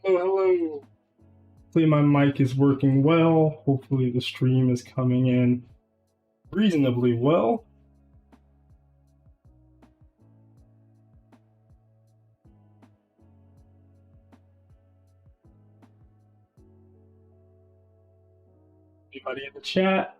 Hello. Hopefully my mic is working well. Hopefully the stream is coming in reasonably well. Anybody in the chat?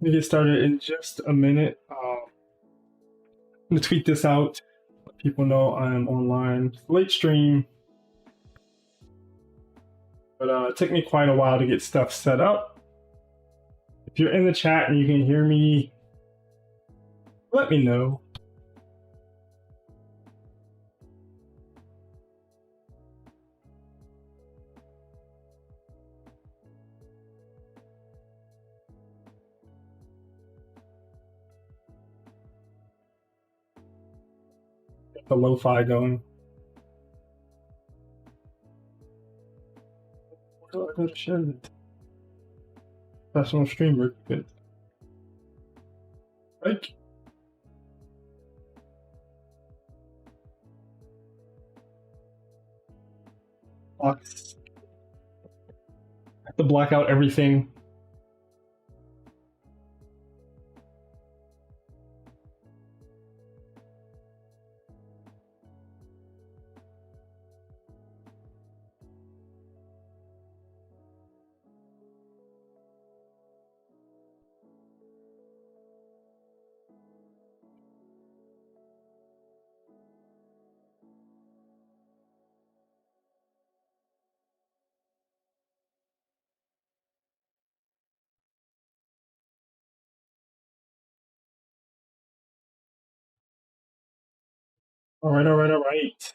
We get started in just a minute. I'm gonna tweet this out. Let people know I'm online. Late stream, but it took me quite a while to get stuff set up. If you're in the chat and you can hear me, let me know. Get the lo-fi going. Where do I go to share it? Professional streamer, good. Right? Box. I have to black out everything. All right.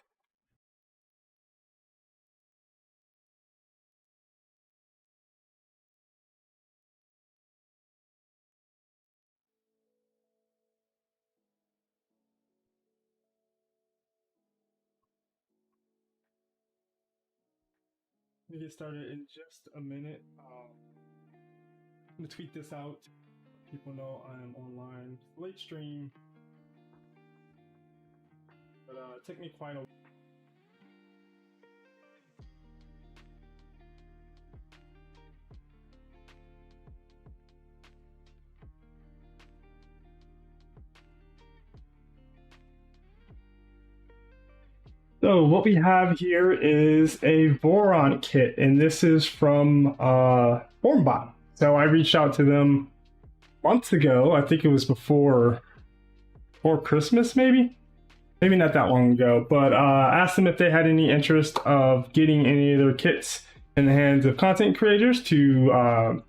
We get started in just a minute. I'm gonna tweet this out. Let people know I'm online. Late stream, but it took me quite a while. So what we have here is a Voron kit, and this is from Formbot. So I reached out to them months ago. I think it was before Christmas, maybe not that long ago. But asked them if they had any interest of getting any of their kits in the hands of content creators to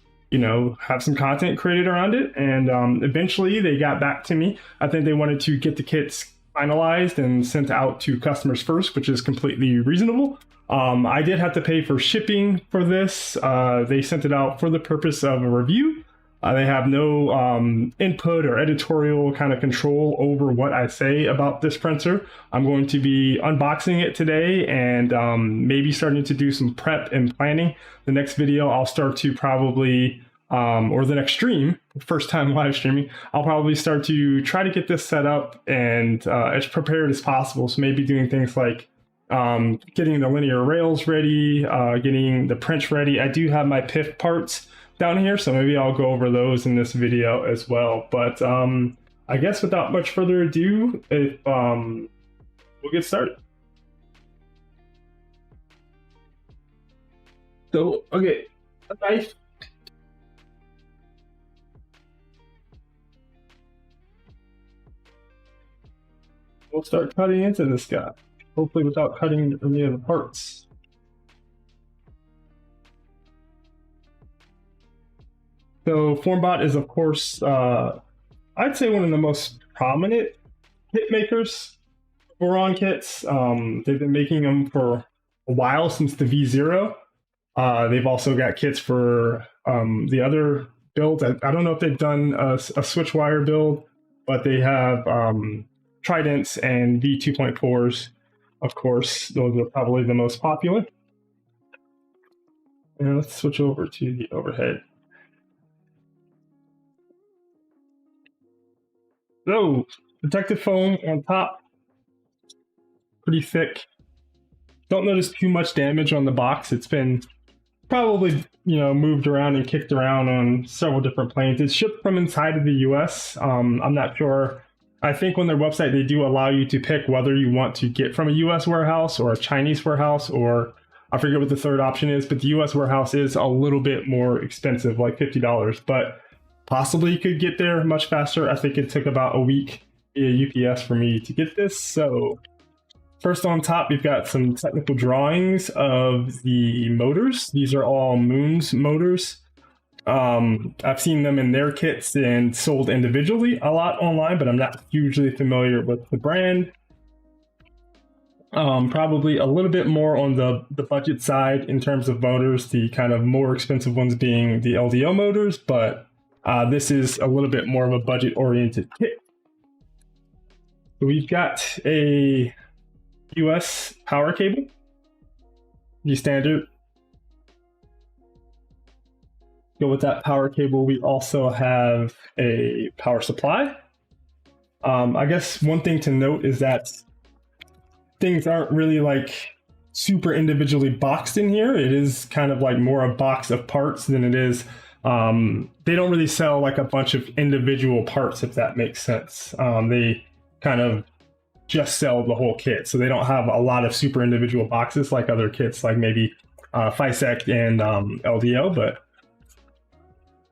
have some content created around it. And eventually they got back to me. I think they wanted to get the kits finalized and sent out to customers first, which is completely reasonable. I did have to pay for shipping for this. They sent it out for the purpose of a review. They have no input or editorial kind of control over what I say about this printer. I'm going to be unboxing it today and maybe starting to do some prep and planning. The next video I'll start to probably or the next stream, first time live streaming, I'll probably start to try to get this set up and as prepared as possible. So maybe doing things like getting the linear rails ready, getting the prints ready. I do have my PIF parts down here, so maybe I'll go over those in this video as well. But I guess without much further ado, if we'll get started. So, okay, a knife. We'll start cutting into this guy, hopefully without cutting any of the parts. So Formbot is, of course, I'd say one of the most prominent kit makers, Voron kits. They've been making them for a while, since the V0. They've also got kits for the other builds. I don't know if they've done a switch wire build, but they have Tridents and V2.4s. Of course, those are probably the most popular. And let's switch over to the overhead. So, protective foam on top, pretty thick. Don't notice too much damage on the box. It's been probably, moved around and kicked around on several different planes. It's shipped from inside of the US. I'm not sure. I think on their website, they do allow you to pick whether you want to get from a US warehouse or a Chinese warehouse, or I forget what the third option is, but the US warehouse is a little bit more expensive, like $50, but possibly you could get there much faster. I think it took about a week via UPS for me to get this. So first on top, we've got some technical drawings of the motors. These are all Moon's motors. I've seen them in their kits and sold individually a lot online, but I'm not hugely familiar with the brand. Probably a little bit more on the budget side in terms of motors, the kind of more expensive ones being the LDO motors, but this is a little bit more of a budget-oriented kit. So we've got a US power cable, the standard. Go with that power cable. We also have a power supply. I guess one thing to note is that things aren't really like super individually boxed in here. It is kind of like more a box of parts than it is. They don't really sell like a bunch of individual parts, if that makes sense. They kind of just sell the whole kit. So they don't have a lot of super individual boxes like other kits, like maybe FISEC and LDO, but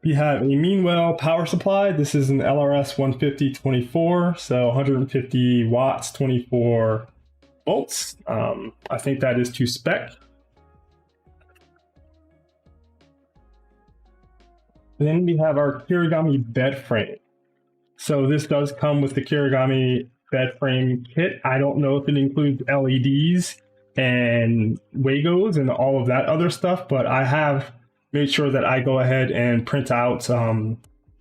we have a Meanwell power supply. This is an LRS 150/24, so 150 watts, 24 volts. I think that is to spec. Then we have our Kirigami bed frame. So this does come with the Kirigami bed frame kit. I don't know if it includes LEDs and Wagos and all of that other stuff, but I have made sure that I go ahead and print out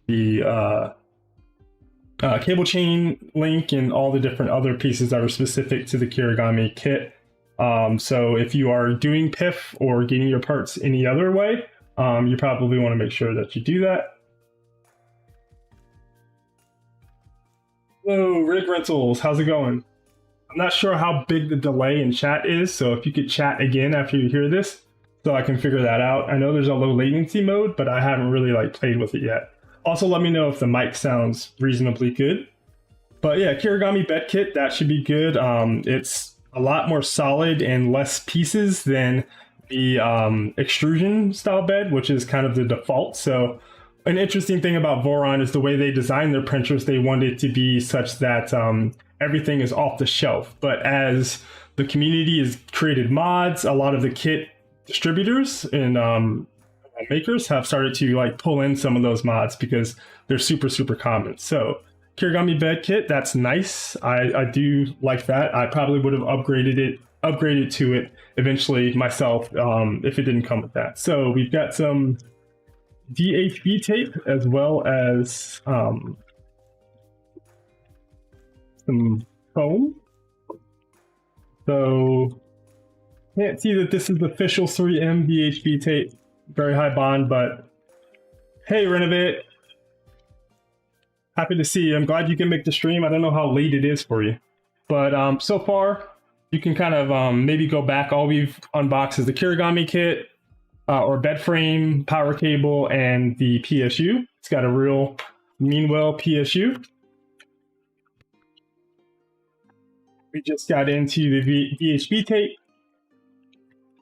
the cable chain link and all the different other pieces that are specific to the Kirigami kit. So if you are doing PIF or getting your parts any other way, you probably want to make sure that you do that. Hello, Rig Rentals, how's it going? I'm not sure how big the delay in chat is, so if you could chat again after you hear this, so I can figure that out. I know there's a low latency mode, but I haven't really played with it yet. Also, let me know if the mic sounds reasonably good. But yeah, Kirigami Bed Kit, that should be good. It's a lot more solid and less pieces than the extrusion style bed, which is kind of the default. So an interesting thing about Voron is the way they design their printers. They want it to be such that everything is off the shelf. But as the community has created mods, a lot of the kit distributors and makers have started to pull in some of those mods because they're super common. So Kirigami Bed Kit, that's nice. I do like that. I probably would have upgraded to it eventually myself if it didn't come with that. So we've got some VHB tape as well as some foam. So can't see that this is official 3M VHB tape, very high bond, but hey, Renovate, happy to see you. I'm glad you can make the stream. I don't know how late it is for you, but so far you can kind of maybe go back. All we've unboxed is the Kirigami kit or bed frame, power cable, and the PSU. It's got a real Meanwell PSU. We just got into the VHB tape.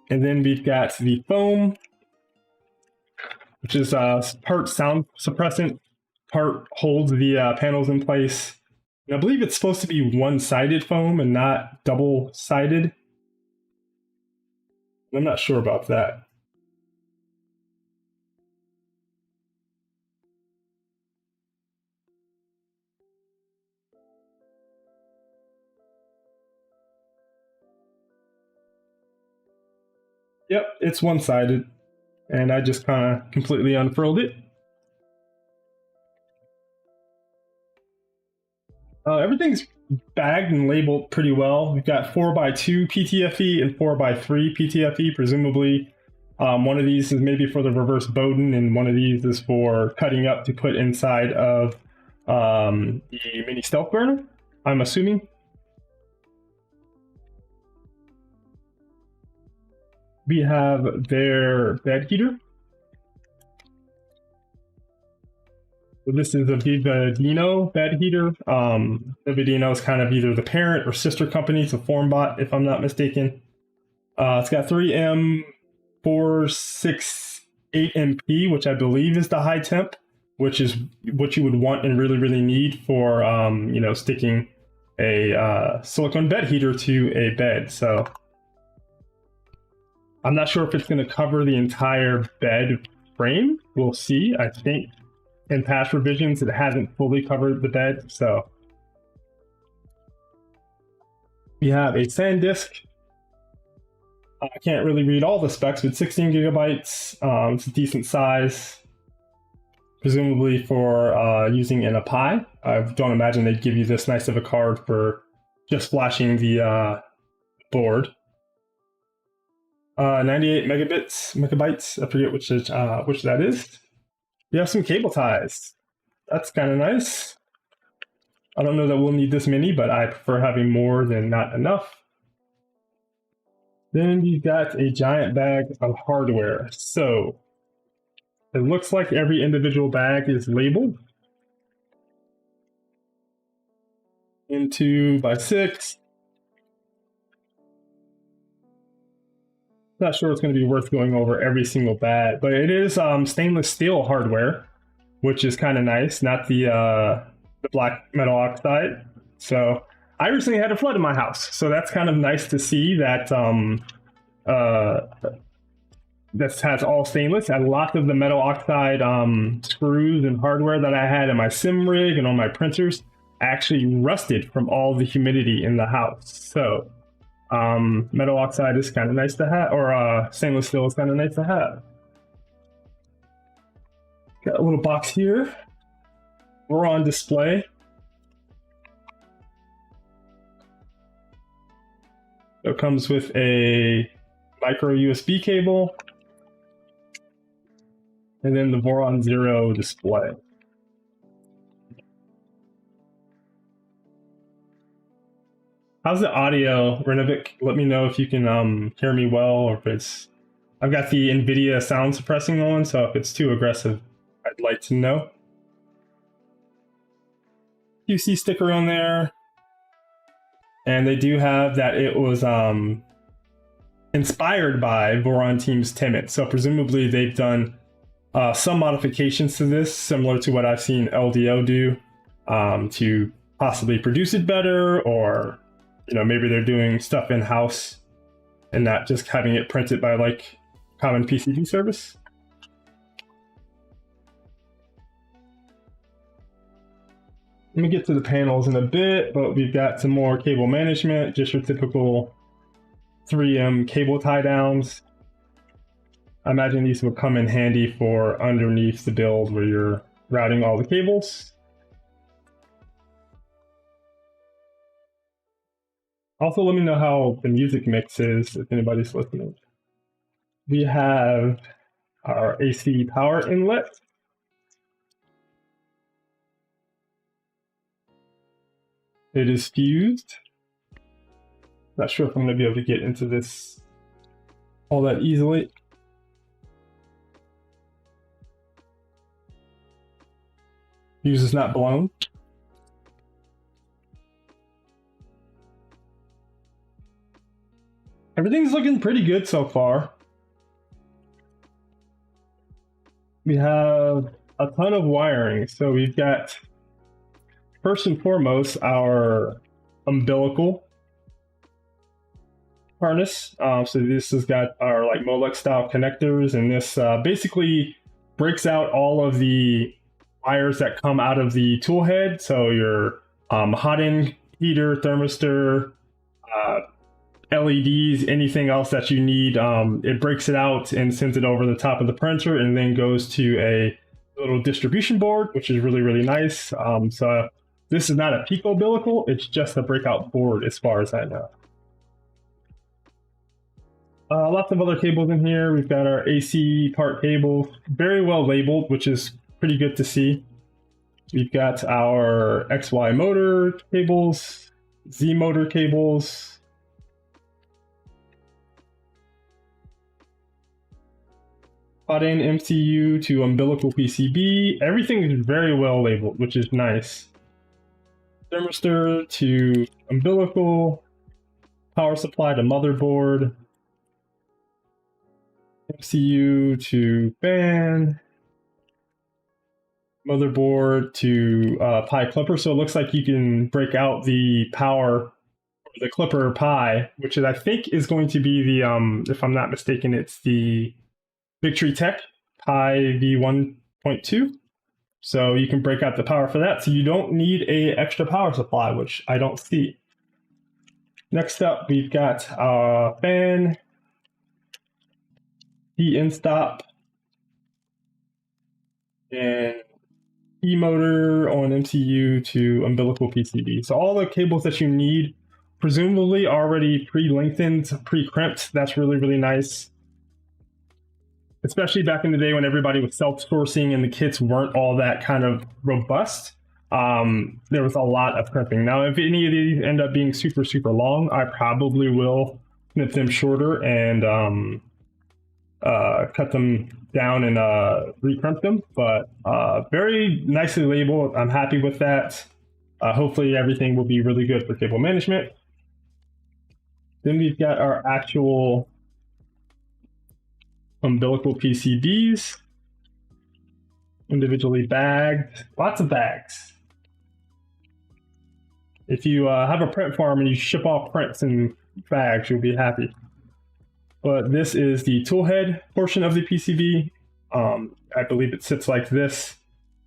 And then we've got the foam, which is part sound suppressant, part holds the panels in place. And I believe it's supposed to be one-sided foam and not double-sided. I'm not sure about that. Yep, it's one-sided, and I just kind of completely unfurled it. Everything's bagged and labeled pretty well. We've got 4x2 PTFE and 4x3 PTFE. Presumably, one of these is maybe for the reverse Bowden, and one of these is for cutting up to put inside of the mini stealth burner, I'm assuming. We have their bed heater. So this is a Vivadino bed heater. Vivadino is kind of either the parent or sister company to Formbot, if I'm not mistaken. It's got 3M468MP, which I believe is the high temp, which is what you would want and really, really need for, you know, sticking a silicone bed heater to a bed. So I'm not sure if it's going to cover the entire bed frame. We'll see. I think in past revisions it hasn't fully covered the bed. So we have a SanDisk. I can't really read all the specs, but 16 gigabytes. It's a decent size, presumably for using in a Pi. I don't imagine they'd give you this nice of a card for just flashing the board. 98 megabytes. I forget which that is. We have some cable ties. That's kind of nice. I don't know that we'll need this many, but I prefer having more than not enough. Then you've got a giant bag of hardware. So it looks like every individual bag is labeled in 2x6. Not sure it's going to be worth going over every single bag, but it is stainless steel hardware, which is kind of nice, not the black metal oxide. So I recently had a flood in my house, so that's kind of nice to see that this has all stainless. And a lot of the metal oxide screws and hardware that I had in my sim rig and on my printers actually rusted from all the humidity in the house. So metal oxide is kind of nice to have, or stainless steel is kind of nice to have. Got a little box here. We're on display. So it comes with a micro USB cable and then the Voron 0 display. How's the audio, Renovic? Let me know if you can hear me well, or if it's... I've got the NVIDIA sound suppressing on, so if it's too aggressive, I'd like to know. QC sticker on there. And they do have that it was inspired by Voron Team's Timid. So presumably they've done some modifications to this, similar to what I've seen LDO do, to possibly produce it better, or... you know, maybe they're doing stuff in-house and not just having it printed by like common PCB service. Let me get to the panels in a bit, but we've got some more cable management, just your typical 3M cable tie downs. I imagine these would come in handy for underneath the build where you're routing all the cables. Also, let me know how the music mix is if anybody's listening. We have our AC power inlet. It is fused. Not sure if I'm going to be able to get into this all that easily. Fuse is not blown. Everything's looking pretty good so far. We have a ton of wiring. So we've got, first and foremost, our umbilical harness. So this has got our like Molex style connectors, and this basically breaks out all of the wires that come out of the tool head. So your Hotend heater, thermistor, LEDs, anything else that you need, it breaks it out and sends it over the top of the printer, and then goes to a little distribution board, which is really, really nice. So This is not a Pico umbilical, it's just a breakout board as far as I know. Lots of other cables in here. We've got our AC part cables, very well labeled, which is pretty good to see. We've got our XY motor cables, Z motor cables, Hotend MCU to umbilical PCB. Everything is very well labeled, which is nice. Thermistor to umbilical, power supply to motherboard, MCU to fan, motherboard to Pi clipper. So it looks like you can break out the power, the clipper Pi, which is, I think is going to be the, if I'm not mistaken, it's the Victory Tech Pi V1.2. So you can break out the power for that. So you don't need a extra power supply, which I don't see. Next up, we've got fan, heat stop, and E-motor on MCU to umbilical PCB. So all the cables that you need, presumably already pre-lengthened, pre-crimped. That's really, really nice. Especially back in the day when everybody was self-sourcing and the kits weren't all that kind of robust. There was a lot of crimping. Now, if any of these end up being super, super long, I probably will snip them shorter and cut them down and re-crimp them. But very nicely labeled. I'm happy with that. Hopefully everything will be really good for cable management. Then we've got our actual umbilical PCBs, individually bagged, lots of bags. If you have a print farm and you ship off prints in bags, you'll be happy. But this is the tool head portion of the PCB. I believe it sits like this.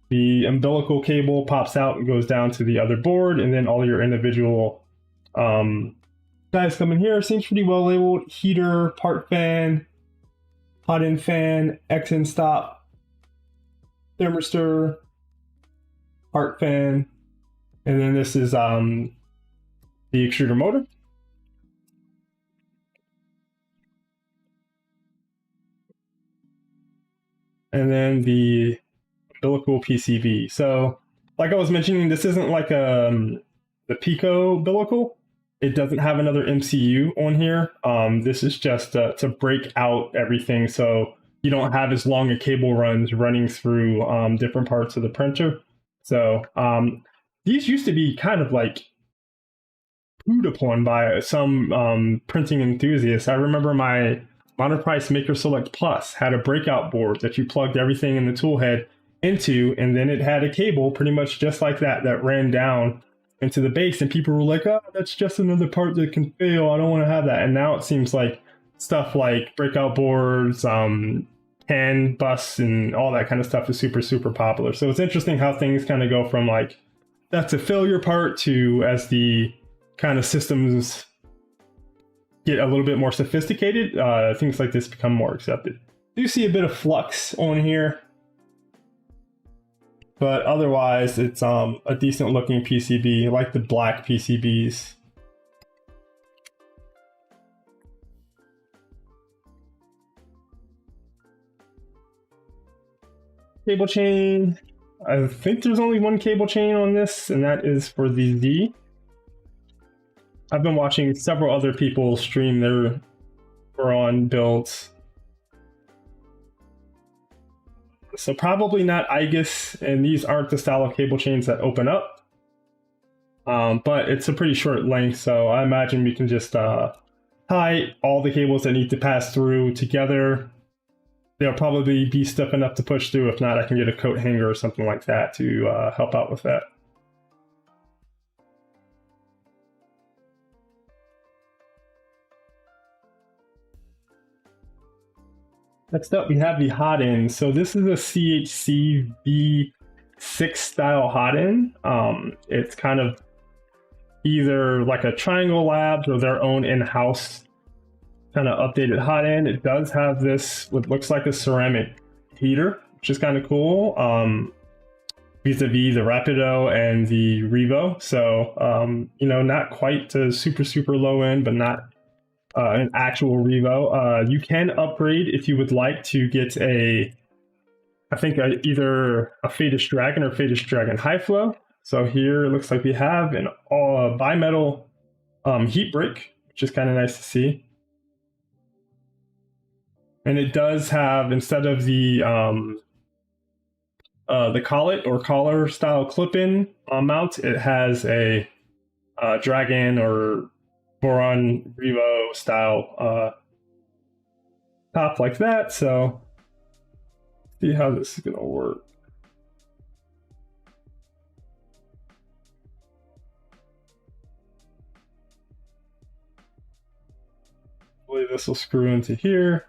The umbilical cable pops out and goes down to the other board, and then all your individual guys come in here. Seems pretty well labeled. Heater, part fan, hot end fan, X end stop, thermistor, part fan, and then this is the extruder motor. And then the umbilical PCB. So, like I was mentioning, this isn't like the Pico umbilical. It doesn't have another MCU on here. This is just to break out everything so you don't have as long a cable runs running through different parts of the printer. So these used to be kind of like pooed upon by some printing enthusiasts. I remember my Monoprice Maker Select Plus had a breakout board that you plugged everything in the tool head into, and then it had a cable pretty much just like that that ran down into the base, and people were like, oh, that's just another part that can fail. I don't want to have that. And now it seems like stuff like breakout boards, CAN bus, and all that kind of stuff is super, super popular. So it's interesting how things kind of go from like, that's a failure part to, as the kind of systems get a little bit more sophisticated, things like this become more accepted. You see a bit of flux on here, but otherwise it's a decent looking PCB. I like the black PCBs. Cable chain. I think there's only one cable chain on this, and that is for the Z. I've been watching several other people stream their Voron builds. So probably not IGUS, and these aren't the style of cable chains that open up. But it's a pretty short length, so I imagine we can just tie all the cables that need to pass through together. They'll probably be stiff enough to push through. If not, I can get a coat hanger or something like that to help out with that. Next up, we have the Hotend. So this is a CHC V6 style Hotend. It's kind of either like a Triangle Labs or their own in-house kind of updated Hotend. It does have this, what looks like a ceramic heater, which is kind of cool. vis-a-vis the Rapido and the Revo. So, you know, not quite to super low end, but not an actual Revo. You can upgrade if you would like to get I think either a Faded Dragon or Faded Dragon High Flow. So here it looks like we have an bimetal heat break, which is kind of nice to see. And it does have, instead of the collet or collar style clip-in mount, it has a Dragon or Voron Revo style top like that. So see how this is gonna work. Hopefully this will screw into here.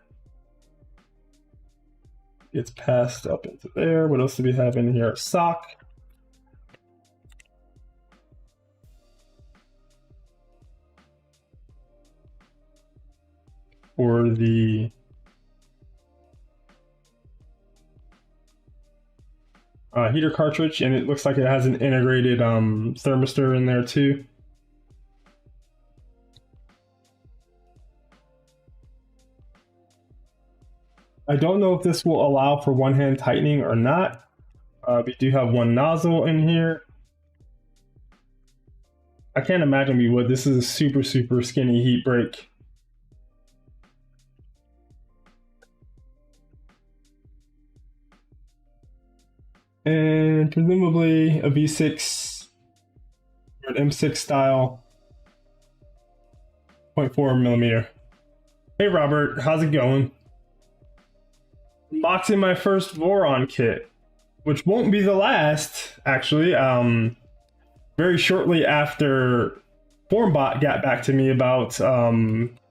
Gets passed up into there. What else do we have in here? Sock. For the heater cartridge, and it looks like it has an integrated thermistor in there too. I don't know if this will allow for one-hand tightening or not. We do have one nozzle in here. I can't imagine we would. This is a super skinny heat break. And presumably a V6 or an M6 style 0.4 millimeter. Hey Robert, how's it going? Unboxing my first Voron kit, which won't be the last, actually. Very shortly after Formbot got back to me about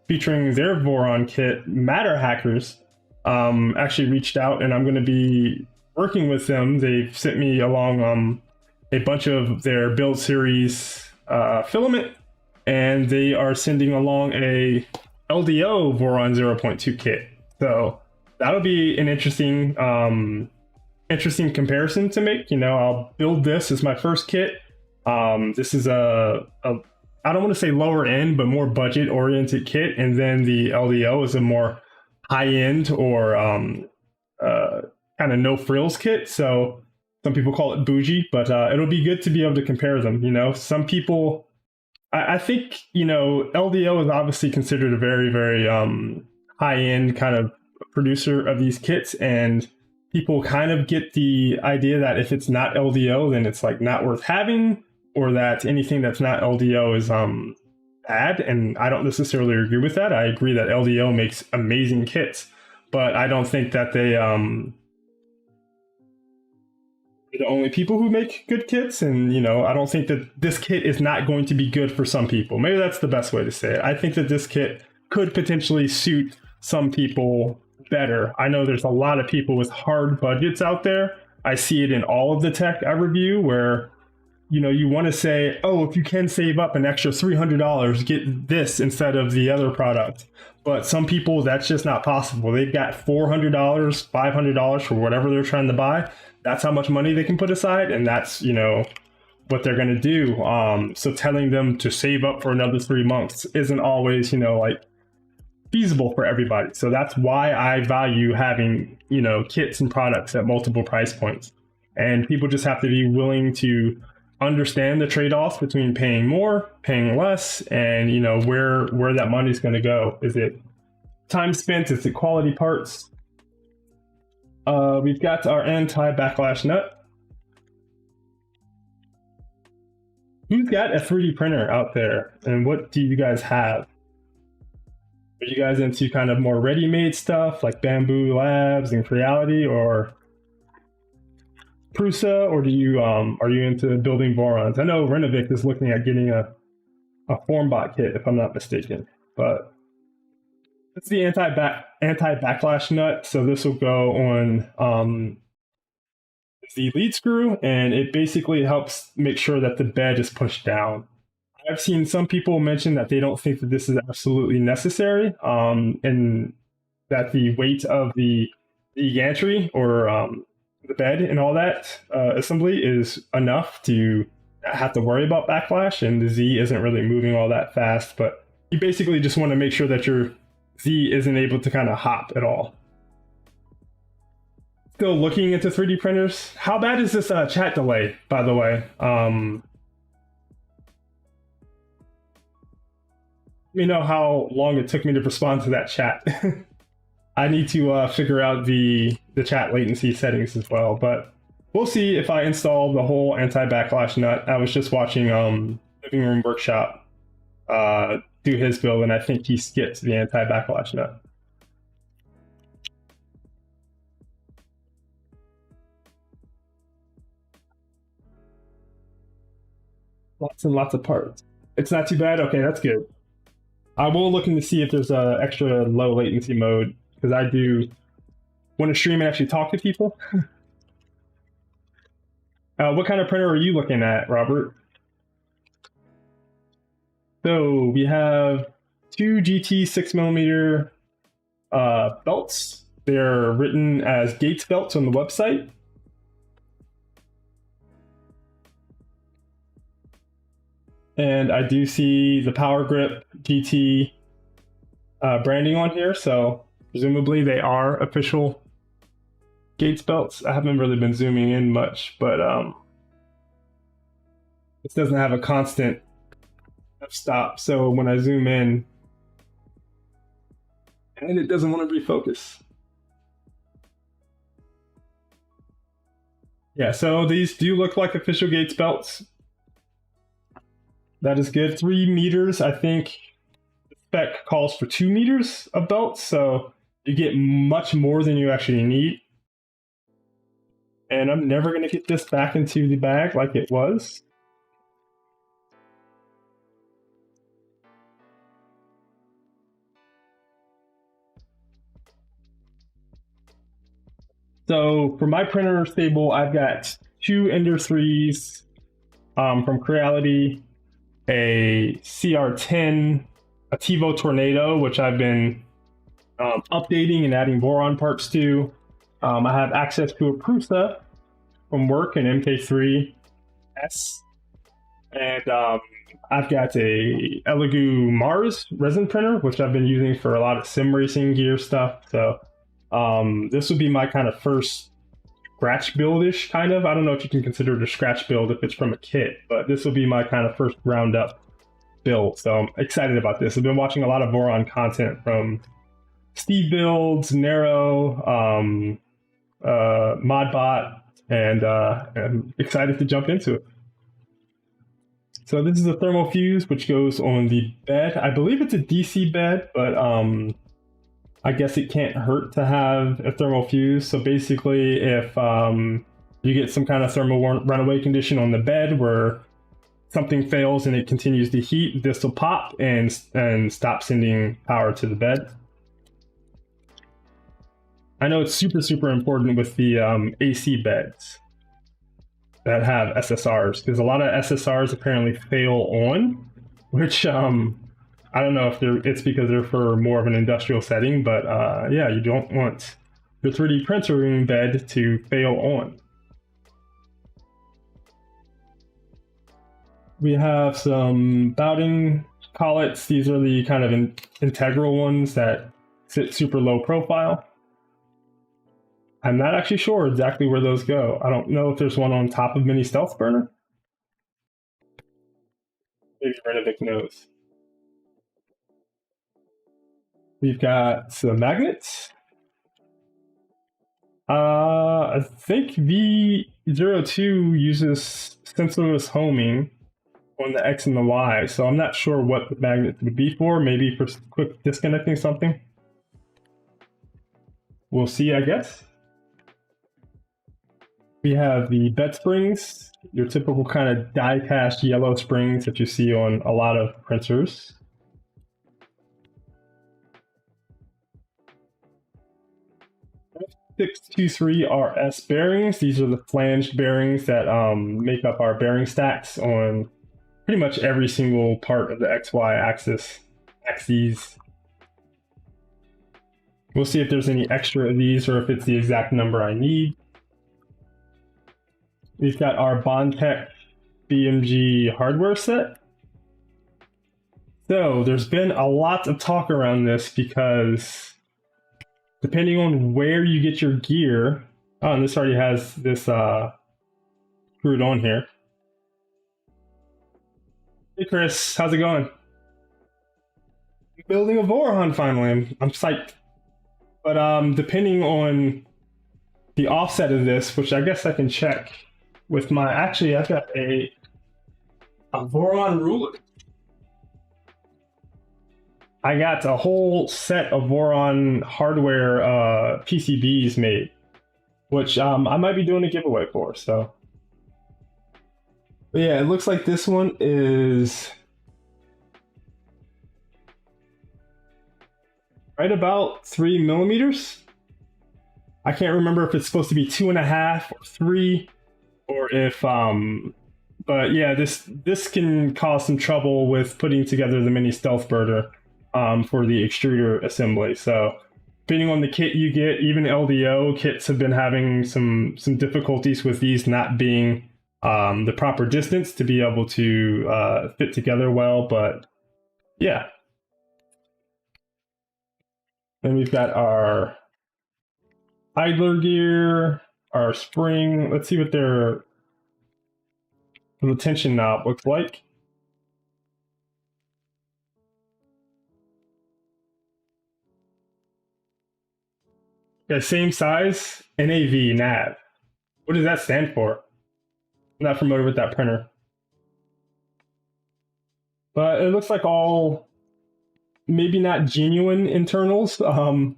featuring their Voron kit, MatterHackers actually reached out, and I'm going to be working with them. They've sent me along a bunch of their build series filament, and they are sending along a LDO Voron 0.2 kit. So that'll be an interesting comparison to make. You know, I'll build this as my first kit. This is a I don't want to say lower end, but more budget oriented kit, and then the LDO is a more high end or kind of no frills kit. So some people call it bougie, but it'll be good to be able to compare them. You know, some people, I think, you know, LDO is obviously considered a very high end kind of producer of these kits, and people kind of get the idea that if it's not LDO, then it's like not worth having, or that anything that's not LDO is bad. And I don't necessarily agree with that. I agree that LDO makes amazing kits, but I don't think that they the only people who make good kits. And, you know, I don't think that this kit is not going to be good for some people. Maybe that's the best way to say it. I think that this kit could potentially suit some people better. I know there's a lot of people with hard budgets out there. I see it in all of the tech I review where, you know, you want to say, oh, if you can save up an extra $300, get this instead of the other product. But some people, that's just not possible. They've got $400, $500 for whatever they're trying to buy. That's how much money they can put aside, and that's, you know, what they're going to do. So telling them to save up for another 3 months isn't always, you know, like feasible for everybody. So that's why I value having, you know, kits and products at multiple price points. And people just have to be willing to understand the trade-offs between paying more, paying less, and, you know, where that money's going to go. Is it time spent? Is it quality parts? We've got our anti-backlash nut. Who's got a 3D printer out there, and what do you guys have? Are you guys into kind of more ready-made stuff like Bamboo Labs and Creality or Prusa, or do you are you into building Vorons? I know Renovic is looking at getting a Formbot kit, if I'm not mistaken, but it's the anti-backlash nut. So this will go on the lead screw, and it basically helps make sure that the bed is pushed down. I've seen some people mention that they don't think that this is absolutely necessary, and that the weight of the gantry or the bed and all that assembly is enough to not have to worry about backlash, and the Z isn't really moving all that fast, but you basically just want to make sure that your Z isn't able to kind of hop at all. Still looking into 3D printers. How bad is this chat delay, by the way? Let me know how long it took me to respond to that chat. I need to figure out the chat latency settings as well, but we'll see if I install the whole anti-backlash nut. I was just watching Living Room Workshop do his build, and I think he skipped the anti-backlash nut. Lots and lots of parts. It's not too bad? Okay, that's good. I will look into see if there's a extra low latency mode, because I do want to stream and actually talk to people. What kind of printer are you looking at, Robert? So we have two GT 6mm belts. They're written as Gates belts on the website. And I do see the Power Grip GT branding on here, so presumably they are official Gates belts. I haven't really been zooming in much, but this doesn't have a constant f-stop, so when I zoom in, and it doesn't want to refocus. Yeah, so these do look like official Gates belts. That is good. 3 meters, I think the spec calls for 2 meters of belts, so you get much more than you actually need. And I'm never going to get this back into the bag like it was. So for my printer stable, I've got 2 Ender 3s from Creality, a CR10, a TiVo Tornado, which I've been updating and adding Voron parts to. I have access to a Prusa from work, an MK3S, and I've got a Elegoo Mars resin printer, which I've been using for a lot of sim racing gear stuff. So this would be my kind of first scratch build-ish kind of. I don't know if you can consider it a scratch build if it's from a kit, but this will be my kind of first round up build. So I'm excited about this. I've been watching a lot of Voron content from Steve Builds, Nero, Modbot, and I'm excited to jump into it. So this is a thermal fuse which goes on the bed. I believe it's a DC bed, but I guess it can't hurt to have a thermal fuse. So basically, if you get some kind of thermal runaway condition on the bed where something fails and it continues to heat, this will pop and stop sending power to the bed. I know it's super important with the AC beds that have SSRs, because a lot of SSRs apparently fail on, which I don't know if it's because they're for more of an industrial setting, but yeah, you don't want your 3D printer bed to fail on. We have some Bowden collets. These are the kind of integral ones that sit super low profile. I'm not actually sure exactly where those go. I don't know if there's one on top of Mini Stealth Burner. Maybe Renovic knows. We've got some magnets. I think V0.2 uses sensorless homing on the X and the Y, so I'm not sure what the magnet would be for. Maybe for quick disconnecting something. We'll see, I guess. We have the bed springs, your typical kind of die-cast yellow springs that you see on a lot of printers. F623RS bearings. These are the flanged bearings that make up our bearing stacks on pretty much every single part of the XY axes. We'll see if there's any extra of these or if it's the exact number I need. We've got our Bondtech BMG hardware set. So there's been a lot of talk around this because depending on where you get your gear, oh, and this already has this screwed on here. Hey Chris, how's it going? Building a Voron finally. I'm psyched. But depending on the offset of this, which I guess I can check with my, actually I've got a Voron ruler. I got a whole set of Voron hardware PCBs made, which I might be doing a giveaway for. So, but yeah, it looks like this one is right about 3 millimeters. I can't remember if it's supposed to be 2.5 or 3, or if but yeah, this can cause some trouble with putting together the mini stealth birder for the extruder assembly. So depending on the kit you get, even LDO kits have been having some difficulties with these not being the proper distance to be able to fit together well. But yeah. Then we've got our idler gear, our spring. Let's see what their tension knob looks like. Yeah, same size, NAV. What does that stand for? I'm not familiar with that printer. But it looks like all maybe not genuine internals for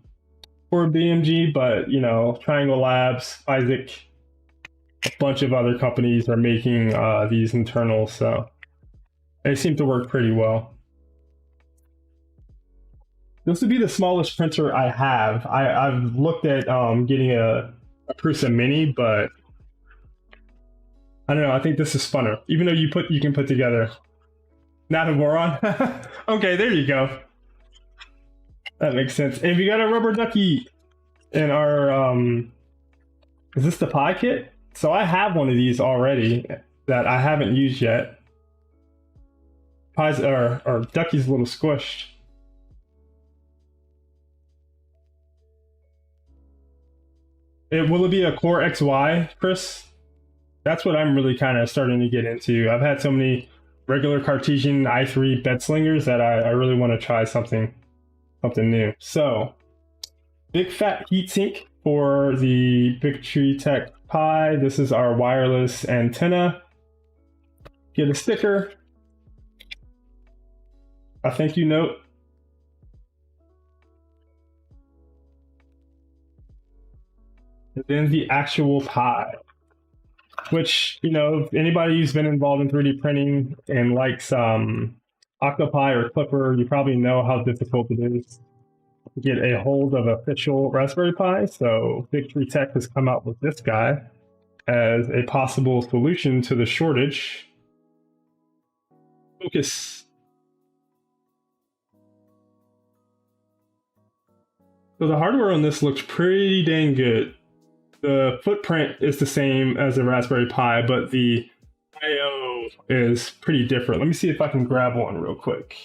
BMG, but you know, Triangle Labs, Isaac, a bunch of other companies are making these internals, so they seem to work pretty well. This would be the smallest printer I have. I've looked at getting a Prusa Mini, but I don't know. I think this is funner. Even though you can put together. Not a Voron. Okay, there you go. That makes sense. And we got a rubber ducky in our is this the Pi kit? So I have one of these already that I haven't used yet. Pi's or ducky's a little squished. Will it be a Core XY, Chris? That's what I'm really kind of starting to get into. I've had so many regular Cartesian i3 bed slingers that I really want to try something new. So, big fat heatsink for the BTT Pi. This is our wireless antenna. Get a sticker, a thank you note. And then the actual Pi, which, you know, if anybody who's been involved in 3D printing and likes Octopi or Clipper, you probably know how difficult it is to get a hold of official Raspberry Pi. So Victory Tech has come out with this guy as a possible solution to the shortage. Focus. So the hardware on this looks pretty dang good. The footprint is the same as the Raspberry Pi, but the I/O is pretty different. Let me see if I can grab one real quick.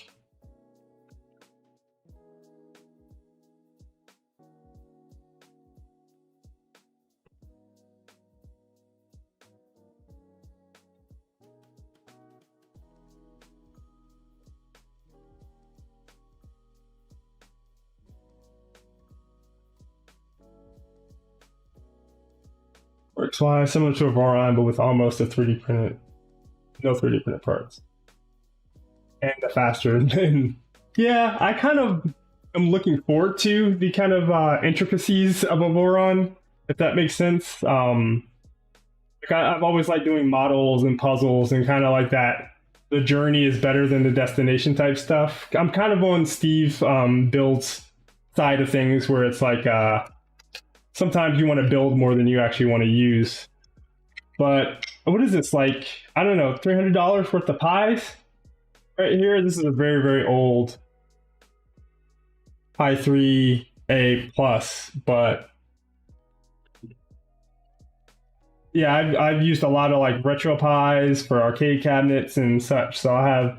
Works fine, similar to a Voron, but with almost a 3D printed, no 3D printed parts. And a faster. And yeah, I kind of am looking forward to the kind of intricacies of a Voron, if that makes sense. Like I've always liked doing models and puzzles and kind of like that. The journey is better than the destination type stuff. I'm kind of on Steve Build's side of things where it's like, sometimes you want to build more than you actually want to use. But what is this, like, I don't know, $300 worth of pies? Right here, this is a very, very old Pi 3A+, but yeah, I've used a lot of like retro pies for arcade cabinets and such, so I have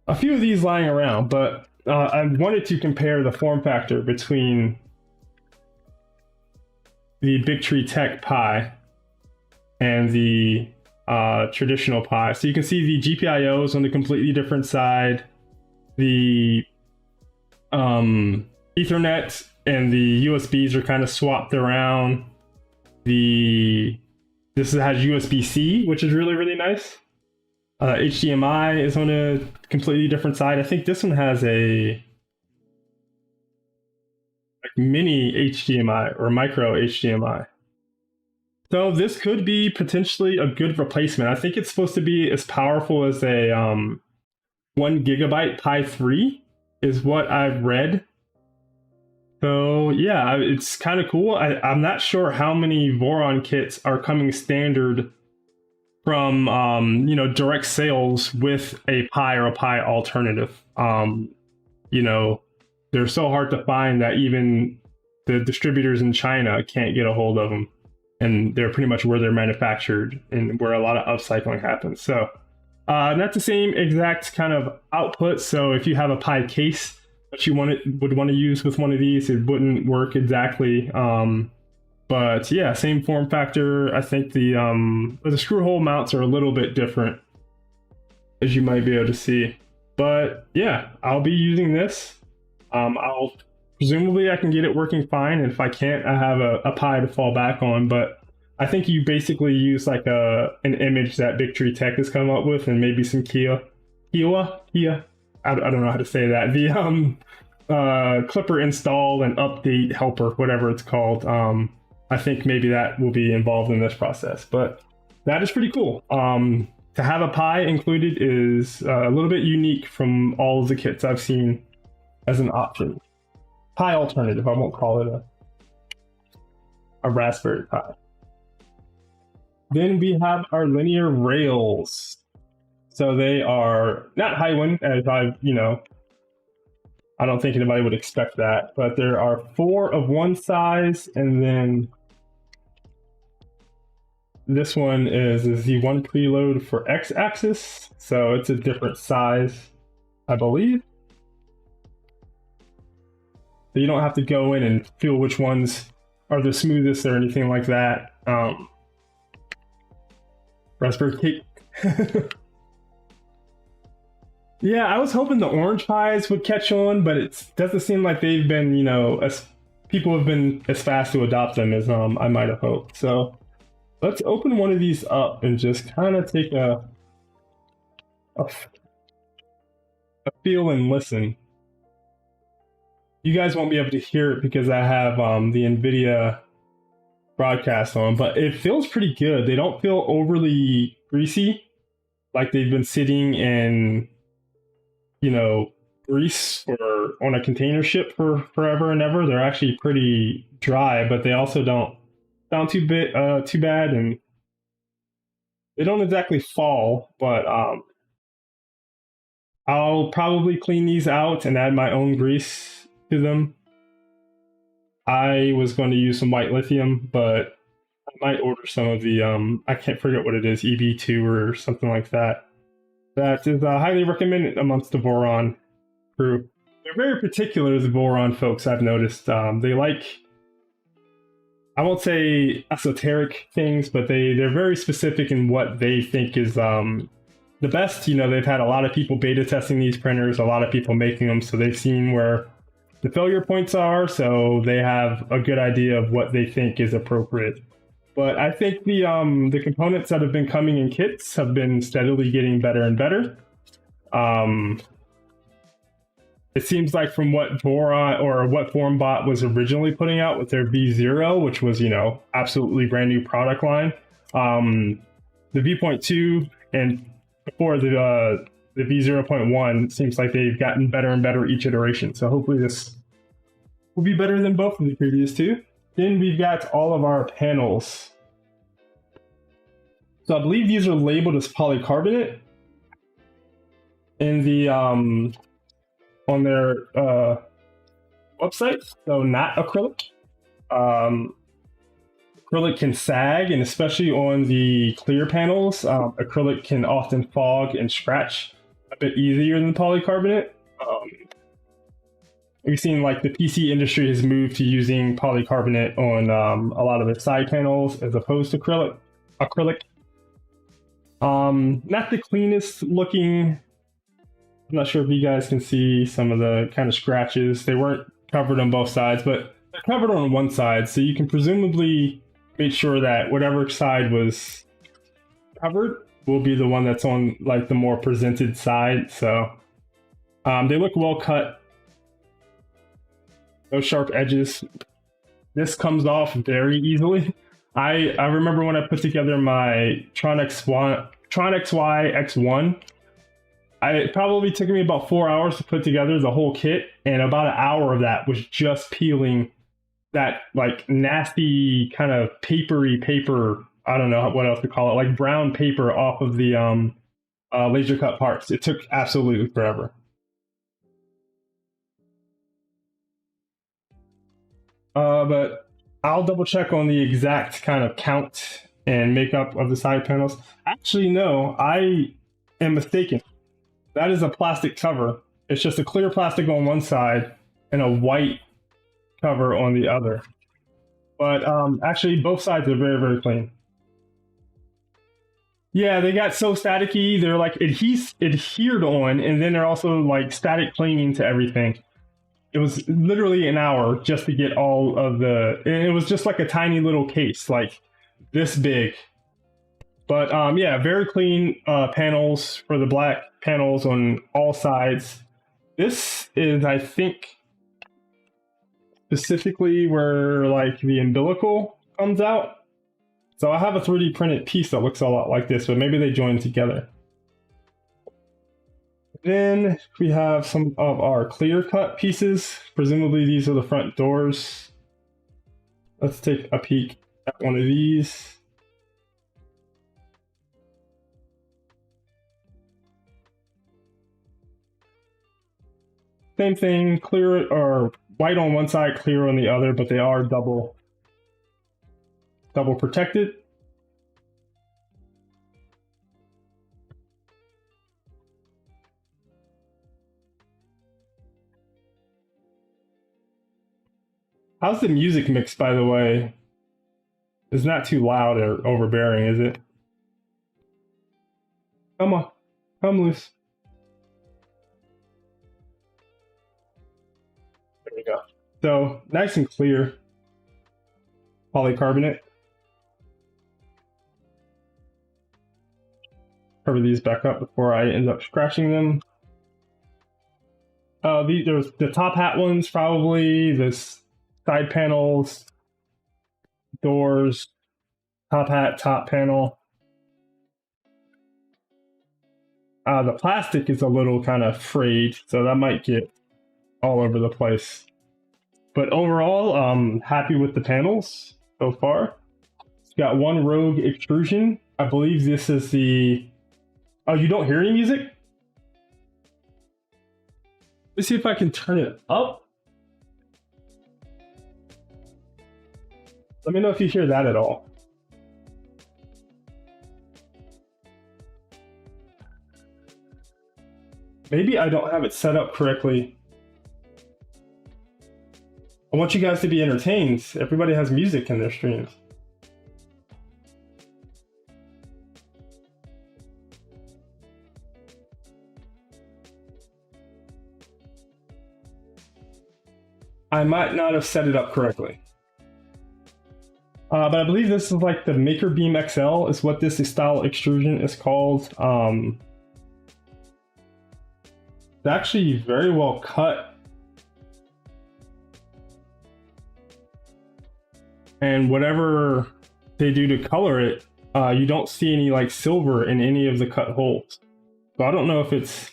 a few of these lying around. But I wanted to compare the form factor between the Big Tree Tech Pi and the traditional Pi. So you can see the GPIO is on a completely different side. The Ethernet and the USBs are kind of swapped around. This has USB-C, which is really, really nice. HDMI is on a completely different side. I think this one has a like mini HDMI or micro HDMI. So this could be potentially a good replacement. I think it's supposed to be as powerful as a 1 gigabyte Pi 3 is what I've read. So yeah, it's kind of cool. I'm not sure how many Voron kits are coming standard from direct sales with a Pi or a Pi alternative. They're so hard to find that even the distributors in China can't get a hold of them, and they're pretty much where they're manufactured and where a lot of upcycling happens. So not the same exact kind of output. So if you have a Pi case that you would want to use with one of these, it wouldn't work exactly. But yeah, same form factor. I think the screw hole mounts are a little bit different, as you might be able to see. But yeah, I'll be using this. I'll presumably I can get it working fine, and if I can't, I have a Pi to fall back on. But I think you basically use like an image that Big Tree Tech has come up with, and maybe some Kia. I don't know how to say that. The Clipper install and update helper, whatever it's called. I think maybe that will be involved in this process, but that is pretty cool. To have a Pi included is a little bit unique from all of the kits I've seen as an option. Pi alternative, I won't call it a Raspberry Pi. Then we have our linear rails. So they are not Highwind, as I don't think anybody would expect that, but there are 4 of one size, and then this one is a Z1 preload for X-axis, so it's a different size, I believe. So you don't have to go in and feel which ones are the smoothest or anything like that. Raspberry cake. Yeah, I was hoping the orange pies would catch on, but it doesn't seem like they've been, as people have been as fast to adopt them as I might have hoped. So let's open one of these up and just kind of take a feel and listen. You guys won't be able to hear it because I have the NVIDIA broadcast on, but it feels pretty good. They don't feel overly greasy, like they've been sitting in grease or on a container ship for forever and ever. They're actually pretty dry, but they also don't sound too bad, and they don't exactly fall. But I'll probably clean these out and add my own grease to them. I was going to use some white lithium, but I might order some of the I can't forget what it is, EB2 or something like that. That is highly recommended amongst the Voron crew. They're very particular, the Voron folks, I've noticed. They like, I won't say esoteric things, but they're very specific in what they think is the best. They've had a lot of people beta testing these printers, a lot of people making them, so they've seen where the failure points are, so they have a good idea of what they think is appropriate. But I think the components that have been coming in kits have been steadily getting better and better. It seems like from what Voron or what Formbot was originally putting out with their V0, which was, absolutely brand new product line, the V0.2 and before the V0.1 seems like they've gotten better and better each iteration. So hopefully this will be better than both of the previous two. Then we've got all of our panels. So I believe these are labeled as polycarbonate in the on their website, so not acrylic. acrylic can sag, and especially on the clear panels, acrylic can often fog and scratch a bit easier than polycarbonate. We've seen like the PC industry has moved to using polycarbonate on a lot of the side panels as opposed to acrylic. Not the cleanest looking. I'm not sure if you guys can see some of the kind of scratches. They weren't covered on both sides, but they're covered on one side, so you can presumably make sure that whatever side was covered will be the one that's on like the more presented side. So they look well cut. No sharp edges. This comes off very easily. I remember when I put together my Tron XY X1, it probably took me about 4 hours to put together the whole kit, and about an hour of that was just peeling that like nasty kind of paper. I don't know what else to call it, like brown paper off of the laser cut parts. It took absolutely forever. But I'll double check on the exact kind of count and makeup of the side panels. Actually, no, I am mistaken. That is a plastic cover. It's just a clear plastic on one side and a white cover on the other. But actually, both sides are very, very clean. Yeah, they got so staticky. They're like adhered on, and then they're also like static clinging to everything. It was literally an hour just to get all of the, and it was just like a tiny little case, like this big. But yeah, very clean panels for the black panels on all sides. This is, I think, specifically where like the umbilical comes out. So I have a 3D printed piece that looks a lot like this, but maybe they join together. Then we have some of our clear cut pieces. Presumably these are the front doors. Let's take a peek at one of these. Same thing, clear or white on one side, clear on the other, but they are double protected. How's the music mix, by the way? It's not too loud or overbearing, is it? Come on, come loose. There we go. So nice and clear polycarbonate. Cover these back up before I end up scratching them. There's the top hat ones, probably this. Side panels, doors, top hat, top panel. The plastic is a little kind of frayed, so that might get all over the place. But overall, I'm happy with the panels so far. It's got one rogue extrusion. I believe this is the... Oh, you don't hear any music? Let's see if I can turn it up. Let me know if you hear that at all. Maybe I don't have it set up correctly. I want you guys to be entertained. Everybody has music in their streams. I might not have set it up correctly. But I believe this is like the Maker Beam XL is what this style extrusion is called. It's actually very well cut. And whatever they do to color it, you don't see any like silver in any of the cut holes. So I don't know if it's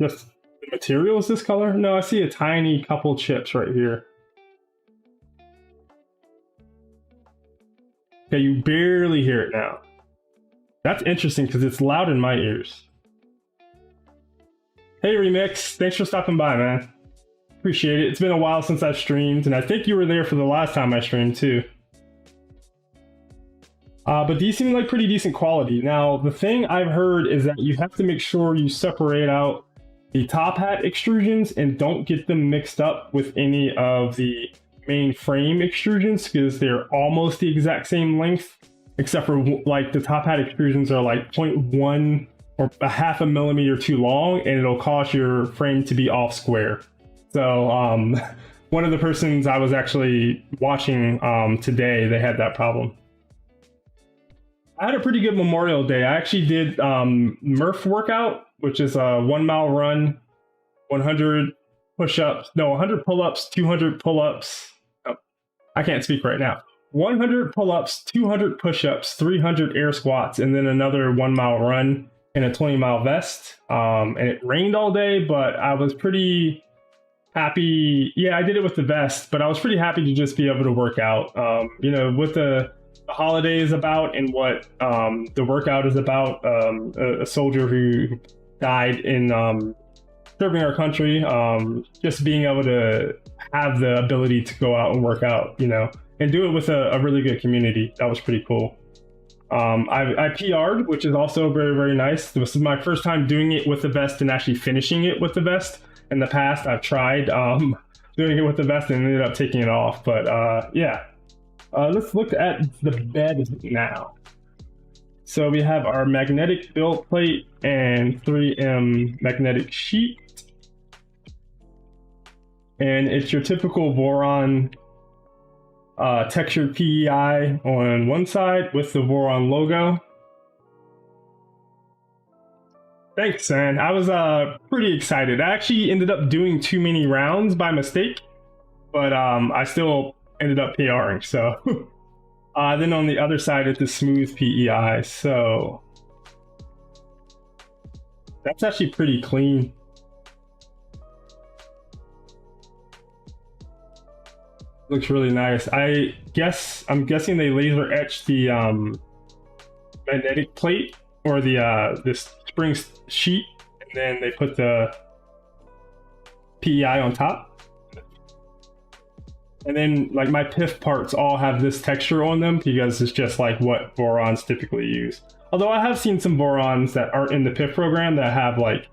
just the material is this color. No, I see a tiny couple chips right here. Okay, you barely hear it now. That's interesting because it's loud in my ears. Hey Remix, thanks for stopping by, man. appreciate it. It's been a while since I've streamed, and I think you were there for the last time I streamed too. But these seem like pretty decent quality. Now, the thing I've heard is that you have to make sure you separate out the top hat extrusions and don't get them mixed up with any of the main frame extrusions, because they're almost the exact same length, except for like the top hat extrusions are like 0.1 or a half a millimeter too long, and it'll cause your frame to be off square. So one of the persons I was actually watching today, they had that problem. I had a pretty good Memorial Day. I actually did Murph workout, which is a 1 mile run, 100 push-ups, no, 100 pull-ups, 200 pull-ups. Oh, I can't speak right now. 100 pull-ups, 200 push-ups, 300 air squats, and then another 1 mile run in a 20-mile vest. And it rained all day, but I was pretty happy. Yeah, I did it with the vest, but I was pretty happy to just be able to work out. You know, with the holiday is about and what the workout is about. A soldier who died in serving our country, just being able to have the ability to go out and work out, you know, and do it with a really good community. That was pretty cool. I PR'd, which is also very, very nice. This is my first time doing it with the vest and actually finishing it with the vest. In the past, I've tried doing it with the vest and ended up taking it off. But yeah. Let's look at the bed now. So we have our magnetic build plate and 3M magnetic sheet. And it's your typical Voron textured PEI on one side with the Voron logo. Thanks, man. I was pretty excited. I actually ended up doing too many rounds by mistake, but I still ended up PRing. So then on the other side it's the smooth PEI, so that's actually pretty clean. Looks really nice. I'm guessing they laser etched the magnetic plate or the this spring sheet, and then they put the PEI on top. And then like my PIF parts all have this texture on them because it's just like what Vorons typically use. Although I have seen some Vorons that aren't in the PIF program that have like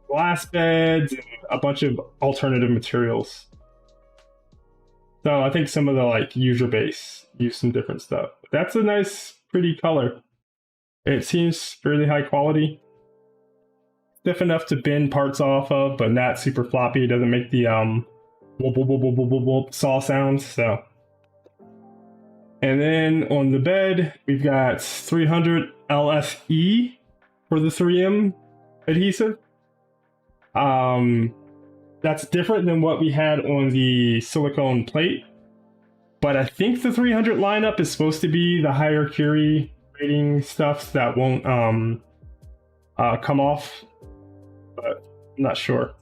glass beds and a bunch of alternative materials. So I think some of the like user base use some different stuff. That's a nice, pretty color. It seems fairly high quality. Stiff enough to bend parts off of, but not super floppy. It doesn't make the whoop, whoop, whoop, whoop, whoop, whoop, saw sounds. So, and then on the bed we've got 300 LSE for the 3M adhesive. That's different than what we had on the silicone plate, but I think the 300 lineup is supposed to be the higher curie rating stuff that won't come off, but I'm not sure.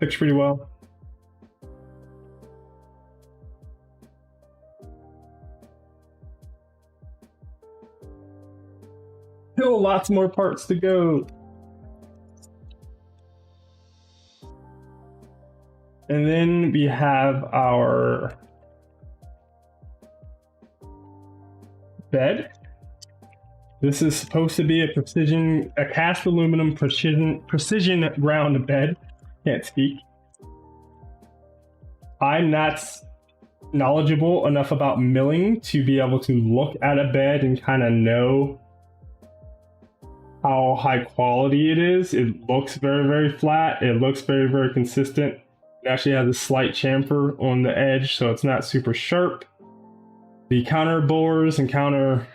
Looks pretty well. Still lots more parts to go. And then we have our bed. This is supposed to be a cast aluminum precision round bed. Can't speak. I'm not knowledgeable enough about milling to be able to look at a bed and kind of know how high quality it is. It looks very, very flat. It looks very, very consistent. It actually has a slight chamfer on the edge, so it's not super sharp. The counter bores and tapped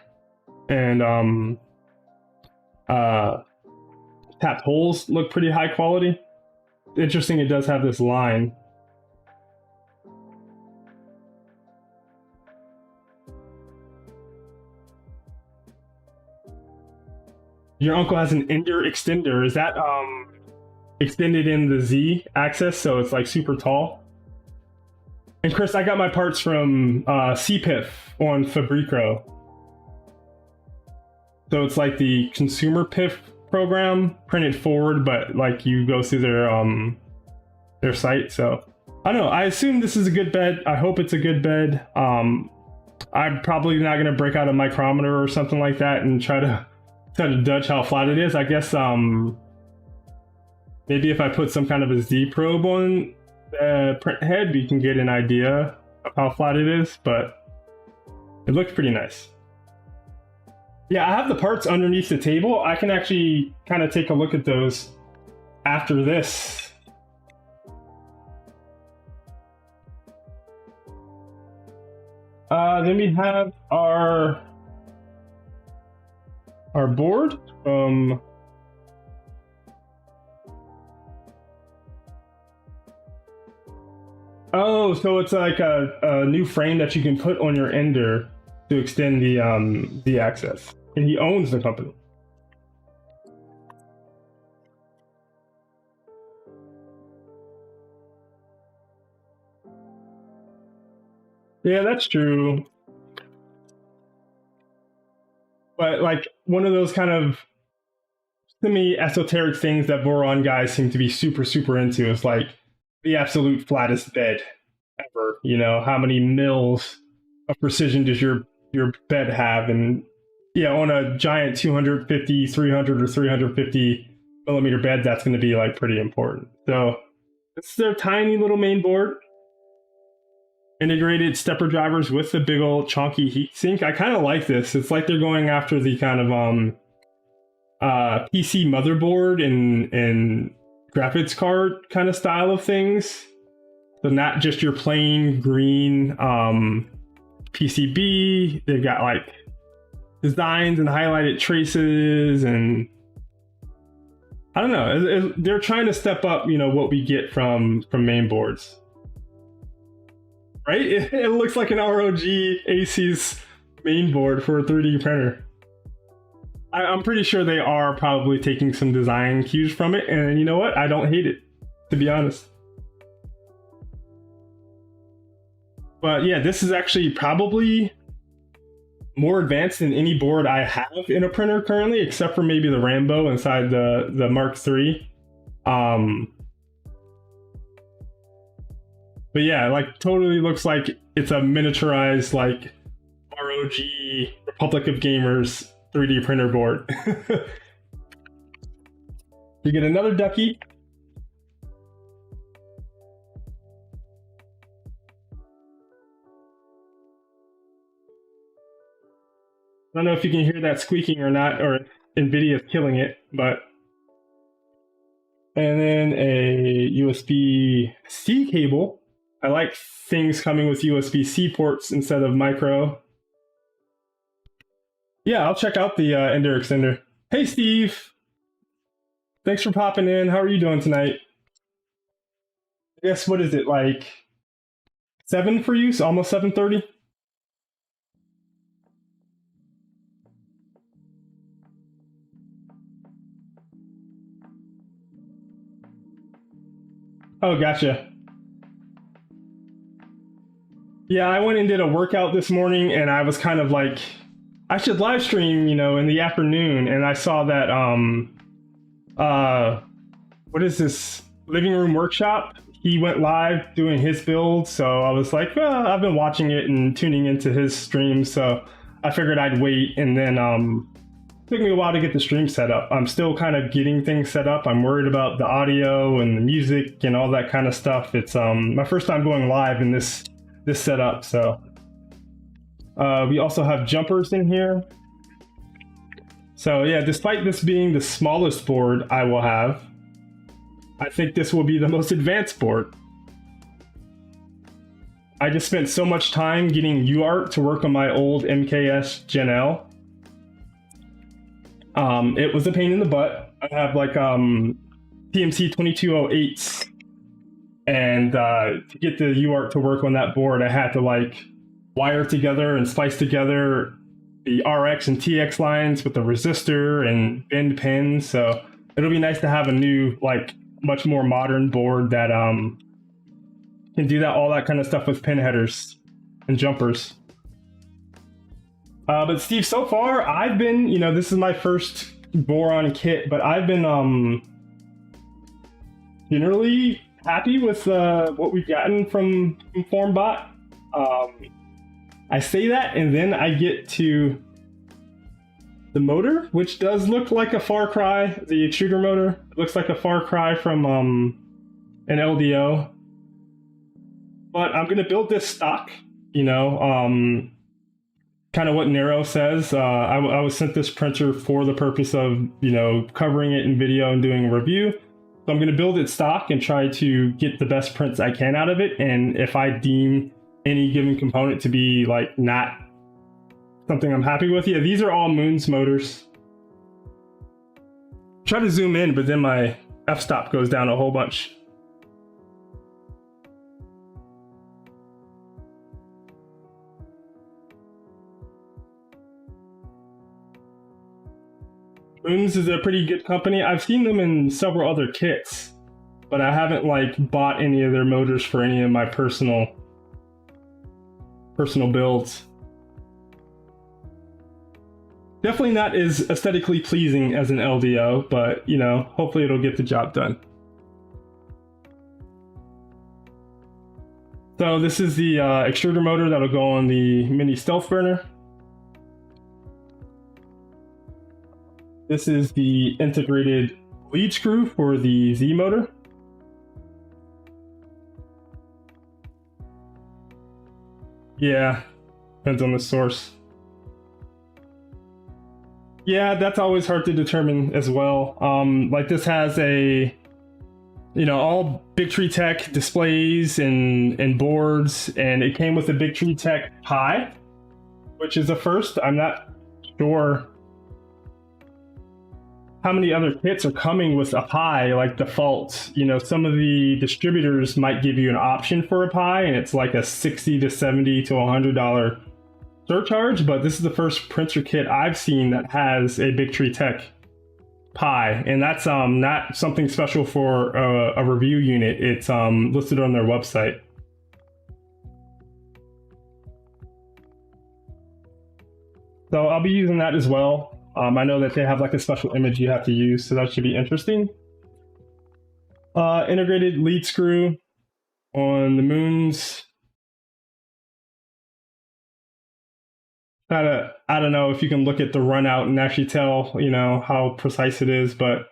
holes look pretty high quality. Interesting, it does have this line. Your uncle has an ender extender. Is that extended in the Z axis, so it's like super tall? And Chris, I got my parts from CPIF on Fabrico. So it's like the consumer PIF program, printed forward, but like you go through their site. So I don't know. I assume this is a good bed. I hope it's a good bed. I'm probably not going to break out a micrometer or something like that and try to judge how flat it is. I guess maybe if I put some kind of a Z probe on the print head, we can get an idea of how flat it is, but it looks pretty nice. Yeah, I have the parts underneath the table. I can actually kind of take a look at those after this. Then we have our board. Oh, so it's like a new frame that you can put on your ender to extend the access, and he owns the company. Yeah, that's true. But like one of those kind of semi-esoteric things that Voron guys seem to be super into is like the absolute flattest bed ever. You know, how many mils of precision does your bed have? And yeah, on a giant 250, 300, or 350 millimeter bed, that's going to be like pretty important. So it's their tiny little main board. Integrated stepper drivers with the big old chunky heatsink. I kind of like this. It's like they're going after the kind of PC motherboard and graphics card kind of style of things. So not just your plain green PCB. They've got like designs and highlighted traces, and I don't know. They're trying to step up, you know, what we get from main boards. Right? It looks like an ROG Asus main board for a 3D printer. I'm pretty sure they are probably taking some design cues from it, and you know what? I don't hate it, to be honest. But yeah, this is actually probably more advanced than any board I have in a printer currently, except for maybe the Rambo inside the Mark III. But yeah, like totally looks like it's a miniaturized like ROG Republic of Gamers 3D printer board. You get another ducky. I don't know if you can hear that squeaking or not, or NVIDIA's killing it, but. And then a USB-C cable. I like things coming with USB-C ports instead of micro. Yeah, I'll check out the Ender extender. Hey, Steve. Thanks for popping in. How are you doing tonight? I guess, what is it, like 7 for you? So almost 7:30? Oh, gotcha. Yeah, I went and did a workout this morning, and I was kind of like, I should live stream, you know, in the afternoon. And I saw that, what is this? Living Room Workshop. He went live doing his build. So I was like, well, I've been watching it and tuning into his stream. So I figured I'd wait. And then it took me a while to get the stream set up. I'm still kind of getting things set up. I'm worried about the audio and the music and all that kind of stuff. It's my first time going live in this setup. So we also have jumpers in here. So yeah, despite this being the smallest board I will have, I think this will be the most advanced board. I just spent so much time getting UART to work on my old MKS Gen L. It was a pain in the butt. I have like TMC 2208s, and to get the UART to work on that board, I had to like wire together and splice together the RX and TX lines with the resistor and bend pins. So it'll be nice to have a new, like, much more modern board that can do that, all that kind of stuff with pin headers and jumpers. But Steve, so far I've been, you know, this is my first Voron kit, but I've been generally happy with what we've gotten from Formbot. I say that, and then I get to the motor, which does look like a far cry. The extruder motor looks like a far cry from an LDO. But I'm gonna build this stock, you know, kind of what Nero says. I was sent this printer for the purpose of, you know, covering it in video and doing a review. So I'm gonna build it stock and try to get the best prints I can out of it. And if I deem any given component to be like not something I'm happy with, yeah, these are all Moon's motors. Try to zoom in, but then my f-stop goes down a whole bunch. Moon's is a pretty good company. I've seen them in several other kits, but I haven't like bought any of their motors for any of my personal builds. Definitely not as aesthetically pleasing as an LDO, but you know, hopefully it'll get the job done. So this is the extruder motor that'll go on the mini stealth burner. This is the integrated lead screw for the Z motor. Yeah, depends on the source. Yeah, that's always hard to determine as well. Like this has a, you know, all Big Tree Tech displays and boards, and it came with a Big Tree Tech Pi, which is a first. I'm not sure how many other kits are coming with a Pi like default. You know, some of the distributors might give you an option for a Pi, and it's like a $60 to $70 to $100 surcharge, but this is the first printer kit I've seen that has a Big Tree Tech Pi, and that's not something special for a review unit. It's listed on their website. So I'll be using that as well. I know that they have like a special image you have to use, so that should be interesting. Integrated lead screw on the Moons. I don't know if you can look at the run out and actually tell, you know, how precise it is, but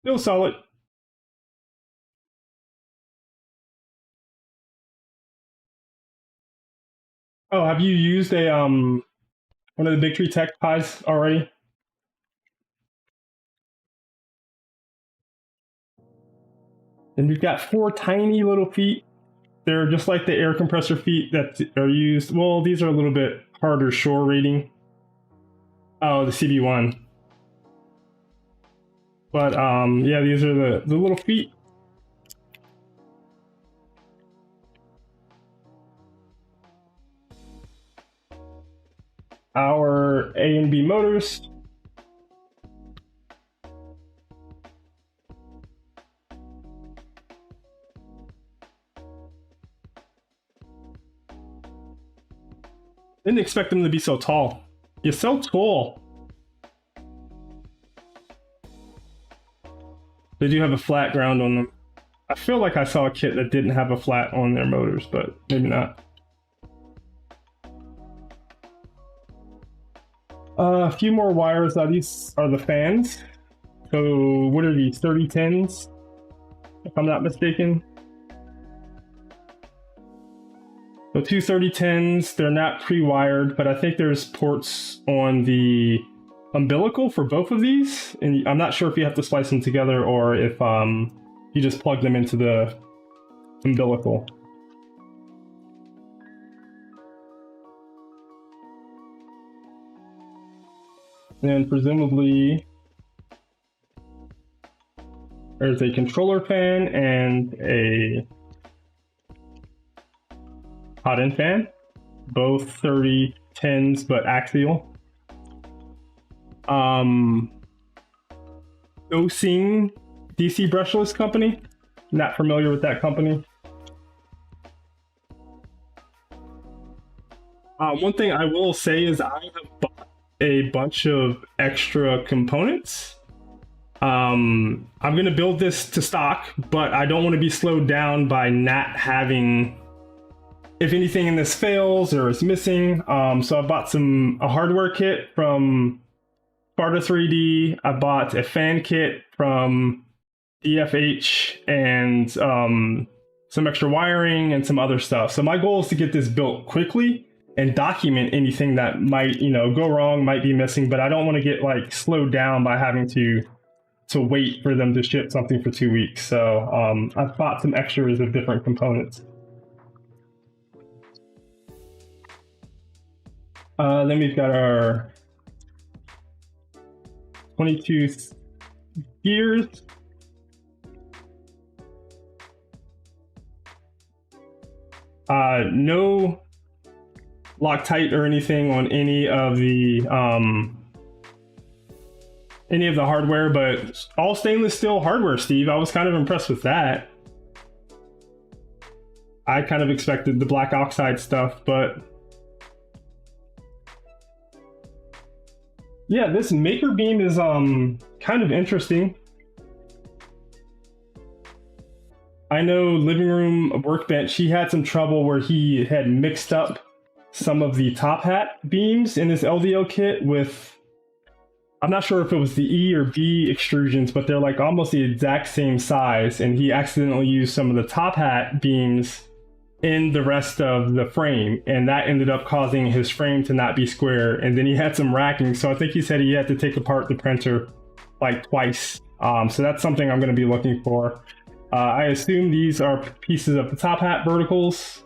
still solid. Oh, have you used a one of the Big Tree Tech Pies already? And we've got 4 tiny little feet. They're just like the air compressor feet that are used. Well, these are a little bit harder shore rating. Oh, the CB1. But yeah, these are the little feet. Our A and B motors. Didn't expect them to be so tall. You're so tall. They do have a flat ground on them. I feel like I saw a kit that didn't have a flat on their motors, but maybe not. A few more wires. These are the fans. So what are these, 3010s? If I'm not mistaken. So 2 3010s, they're not pre-wired, but I think there's ports on the umbilical for both of these. And I'm not sure if you have to splice them together or if you just plug them into the umbilical. And presumably there's a controller fan and a Hotend fan, both 3010s but axial. Osing DC brushless company. Not familiar with that company. One thing I will say is I have bought a bunch of extra components. I'm gonna build this to stock, but I don't want to be slowed down by not having, if anything in this fails or is missing. So I bought a hardware kit from Sparta 3D. I bought a fan kit from DFH and some extra wiring and some other stuff. So my goal is to get this built quickly and document anything that might, go wrong, might be missing, but I don't want to get like slowed down by having to wait for them to ship something for 2 weeks. So I've bought some extras of different components. Then we've got our 22 gears. No Loctite or anything on any of the hardware, but all stainless steel hardware, Steve. I was kind of impressed with that. I kind of expected the black oxide stuff, but yeah, this maker beam is kind of interesting. I know living room workbench, he had some trouble where he had mixed up some of the top hat beams in his LVL kit with, I'm not sure if it was the E or B extrusions, but they're like almost the exact same size, and he accidentally used some of the top hat beams in the rest of the frame, and that ended up causing his frame to not be square. And then he had some racking, so I think he said he had to take apart the printer like twice. So that's something I'm going to be looking for. I assume these are pieces of the top hat verticals.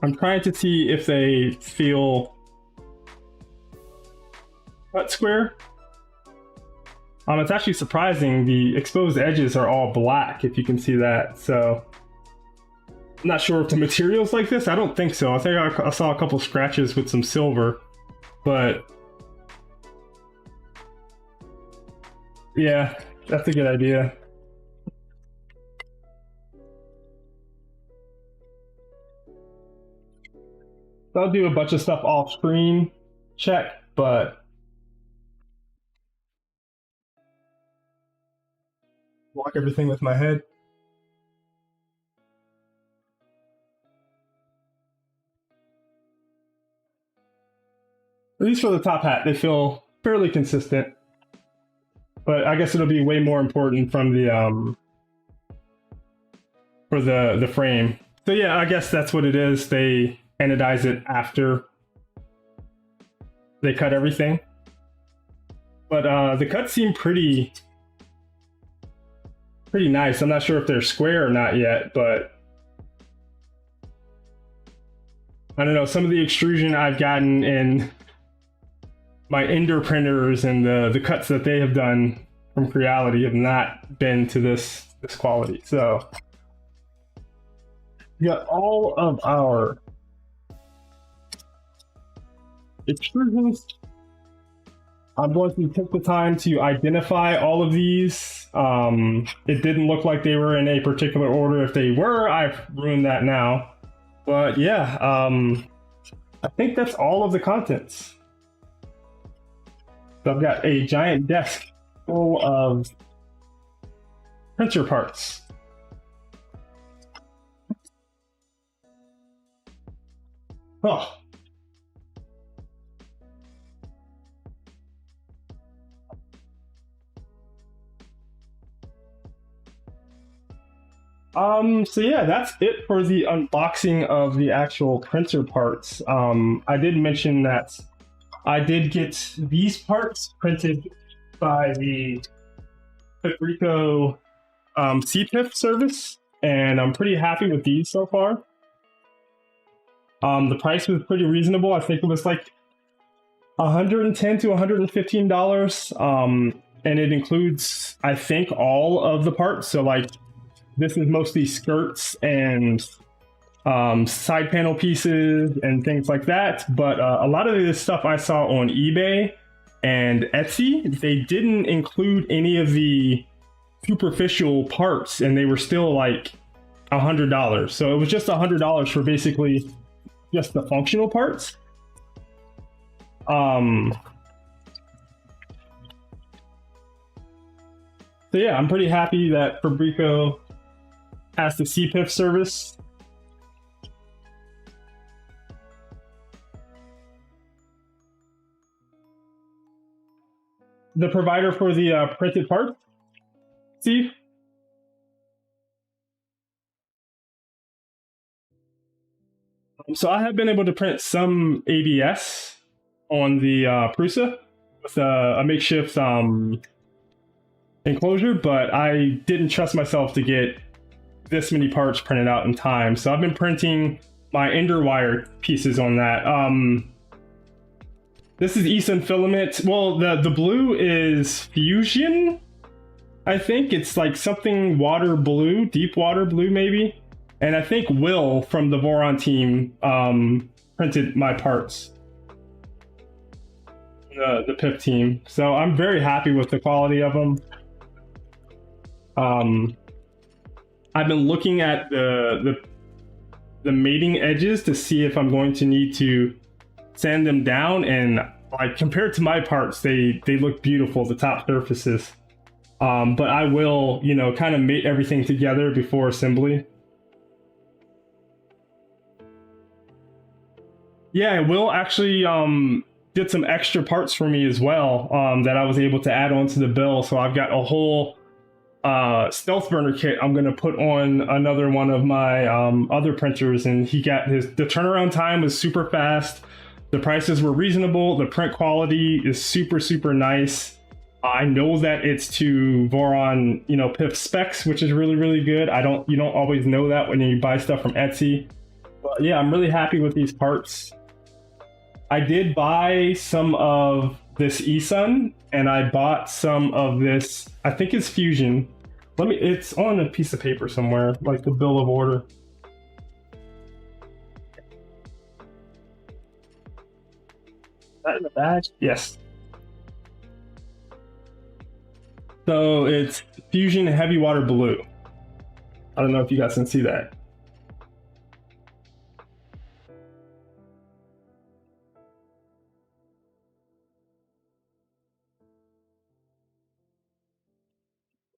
I'm trying to see if they feel cut square. It's actually surprising. The exposed edges are all black, if you can see that. So I'm not sure if the material's like this. I don't think so. I think I saw a couple scratches with some silver, but yeah, that's a good idea. So I'll do a bunch of stuff off screen, check, but block everything with my head. At least for the top hat, they feel fairly consistent. But I guess it'll be way more important from the for the frame. So yeah, I guess that's what it is. They anodize it after they cut everything. But the cuts seem pretty nice. I'm not sure if they're square or not yet, but I don't know. Some of the extrusion I've gotten in my Ender printers and the cuts that they have done from Creality have not been to this quality. So we got all of our extrusions. I'm going to take the time to identify all of these. It didn't look like they were in a particular order. If they were, I've ruined that now. But yeah, I think that's all of the contents. So I've got a giant desk full of printer parts. Oh. So yeah, that's it for the unboxing of the actual printer parts. I did mention that I did get these parts printed by the Pico CPIF service, and I'm pretty happy with these so far. The price was pretty reasonable. I think it was like $110 to $115, and it includes, I think, all of the parts. So like, this is mostly skirts and side panel pieces and things like that. But a lot of this stuff I saw on eBay and Etsy, they didn't include any of the superficial parts, and they were still like $100. So it was just $100 for basically just the functional parts. So yeah, I'm pretty happy that Fabrico has the CPIF service. The provider for the printed parts, Steve? So I have been able to print some ABS on the Prusa with a makeshift enclosure, but I didn't trust myself to get this many parts printed out in time. So I've been printing my ender wire pieces on that. This is Eason filament. Well, the blue is Fusion. I think it's like something water blue, deep water blue maybe. And I think Will from the Voron team printed my parts. The PIP team. So I'm very happy with the quality of them. I've been looking at the mating edges to see if I'm going to need to sand them down, and like compared to my parts, they look beautiful, the top surfaces. But I will, you know, kind of mate everything together before assembly. Yeah, Will actually did some extra parts for me as well that I was able to add on to the bill. So I've got a whole stealth burner kit I'm going to put on another one of my other printers, and he got the turnaround time was super fast. The prices were reasonable. The print quality is super nice. I know that it's to Voron, you know, PIF specs, which is really good. You don't always know that when you buy stuff from Etsy. But yeah, I'm really happy with these parts. I did buy some of this Eason, and I bought some of this, I think it's Fusion. It's on a piece of paper somewhere, like the bill of order. Is that in the bag? Yes. So it's Fusion Heavy Water Blue. I don't know if you guys can see that.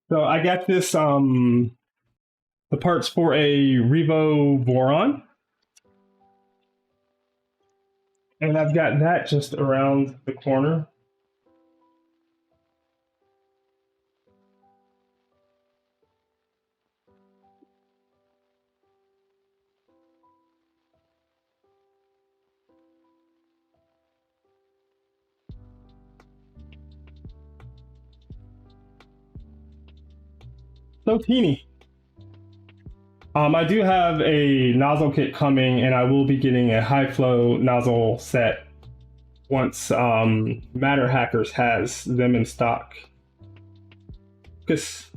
So I got this, the parts for a Revo Voron. And I've got that just around the corner. So teeny. I do have a nozzle kit coming, and I will be getting a high flow nozzle set once MatterHackers has them in stock. Because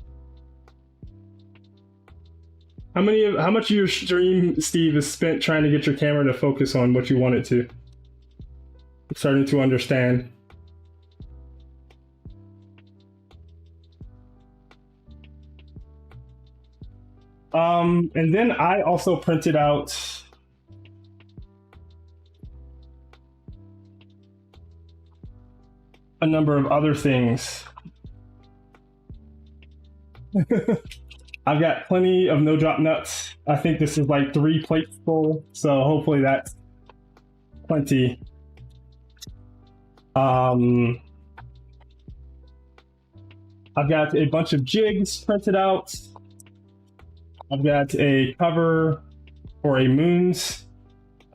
how much of your stream, Steve, is spent trying to get your camera to focus on what you want it to? I'm starting to understand. And then I also printed out a number of other things. I've got plenty of no drop nuts. I think this is like 3 plates full, so hopefully that's plenty. I've got a bunch of jigs printed out. I've got a cover for a Moons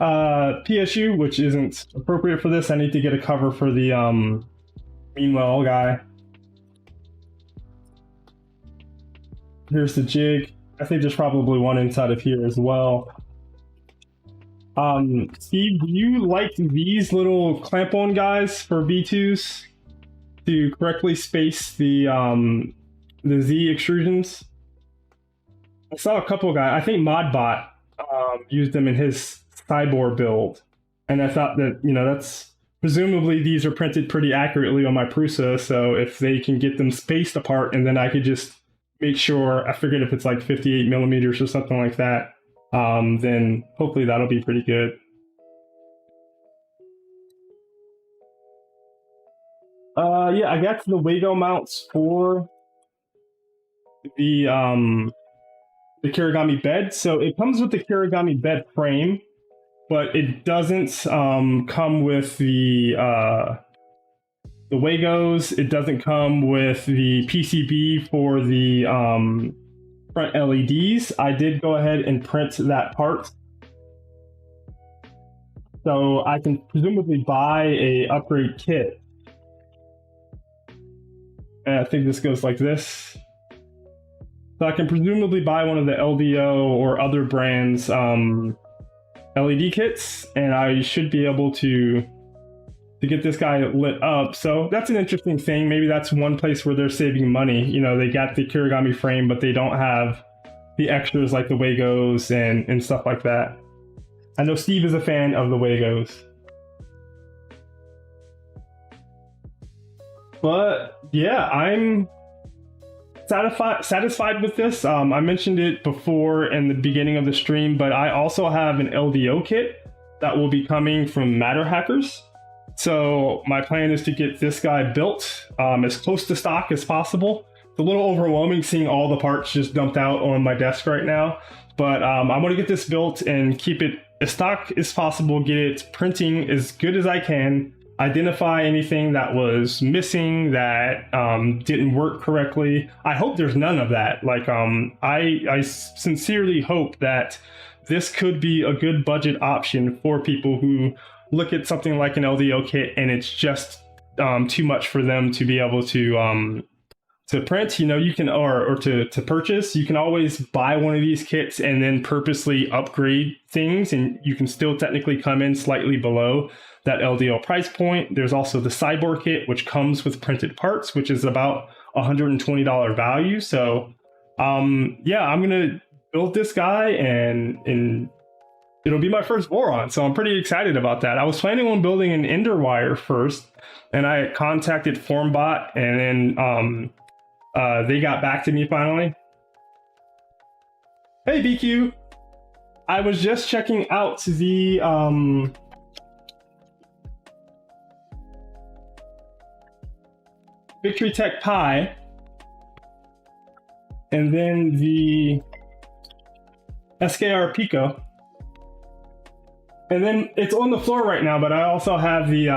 PSU, which isn't appropriate for this. I need to get a cover for the Meanwell guy. Here's the jig. I think there's probably one inside of here as well. Steve, do you like these little clamp-on guys for V2s to correctly space the Z extrusions? I saw a couple guys, I think Modbot used them in his Cyborg build. And I thought that, you know, that's presumably these are printed pretty accurately on my Prusa. So if they can get them spaced apart, and then I could just make sure, I forget if it's like 58 millimeters or something like that, then hopefully that'll be pretty good. Yeah, I got the Wago mounts for the Kirigami bed. So it comes with the Kirigami bed frame, but it doesn't come with the Wagos. It doesn't come with the PCB for the front LEDs. I did go ahead and print that part, so I can presumably buy a upgrade kit. And I think this goes like this. So I can presumably buy one of the LDO or other brands LED kits, and I should be able to get this guy lit up. So that's an interesting thing. Maybe that's one place where they're saving money. You know, they got the Kirigami frame, but they don't have the extras like the Wagos and stuff like that. I know Steve is a fan of the Wagos. But yeah, I'm satisfied with this. I mentioned it before in the beginning of the stream, but I also have an LDO kit that will be coming from MatterHackers. So my plan is to get this guy built as close to stock as possible. It's a little overwhelming seeing all the parts just dumped out on my desk right now, but I want to get this built and keep it as stock as possible, get it printing as good as I can, identify anything that was missing, that didn't work correctly. I hope there's none of that. Like, I sincerely hope that this could be a good budget option for people who look at something like an LDO kit and it's just too much for them to be able to print. You know, you can, or to purchase. You can always buy one of these kits and then purposely upgrade things, and you can still technically come in slightly below that LDO price point. There's also the Cyborg kit, which comes with printed parts, which is about $120 value. So yeah, I'm gonna build this guy and it'll be my first Voron, so I'm pretty excited about that. I was planning on building an ender wire first, and I contacted Formbot, and then they got back to me finally. Hey BQ, I was just checking out the BTT Pi, and then the SKR Pico, and then it's on the floor right now. But I also have the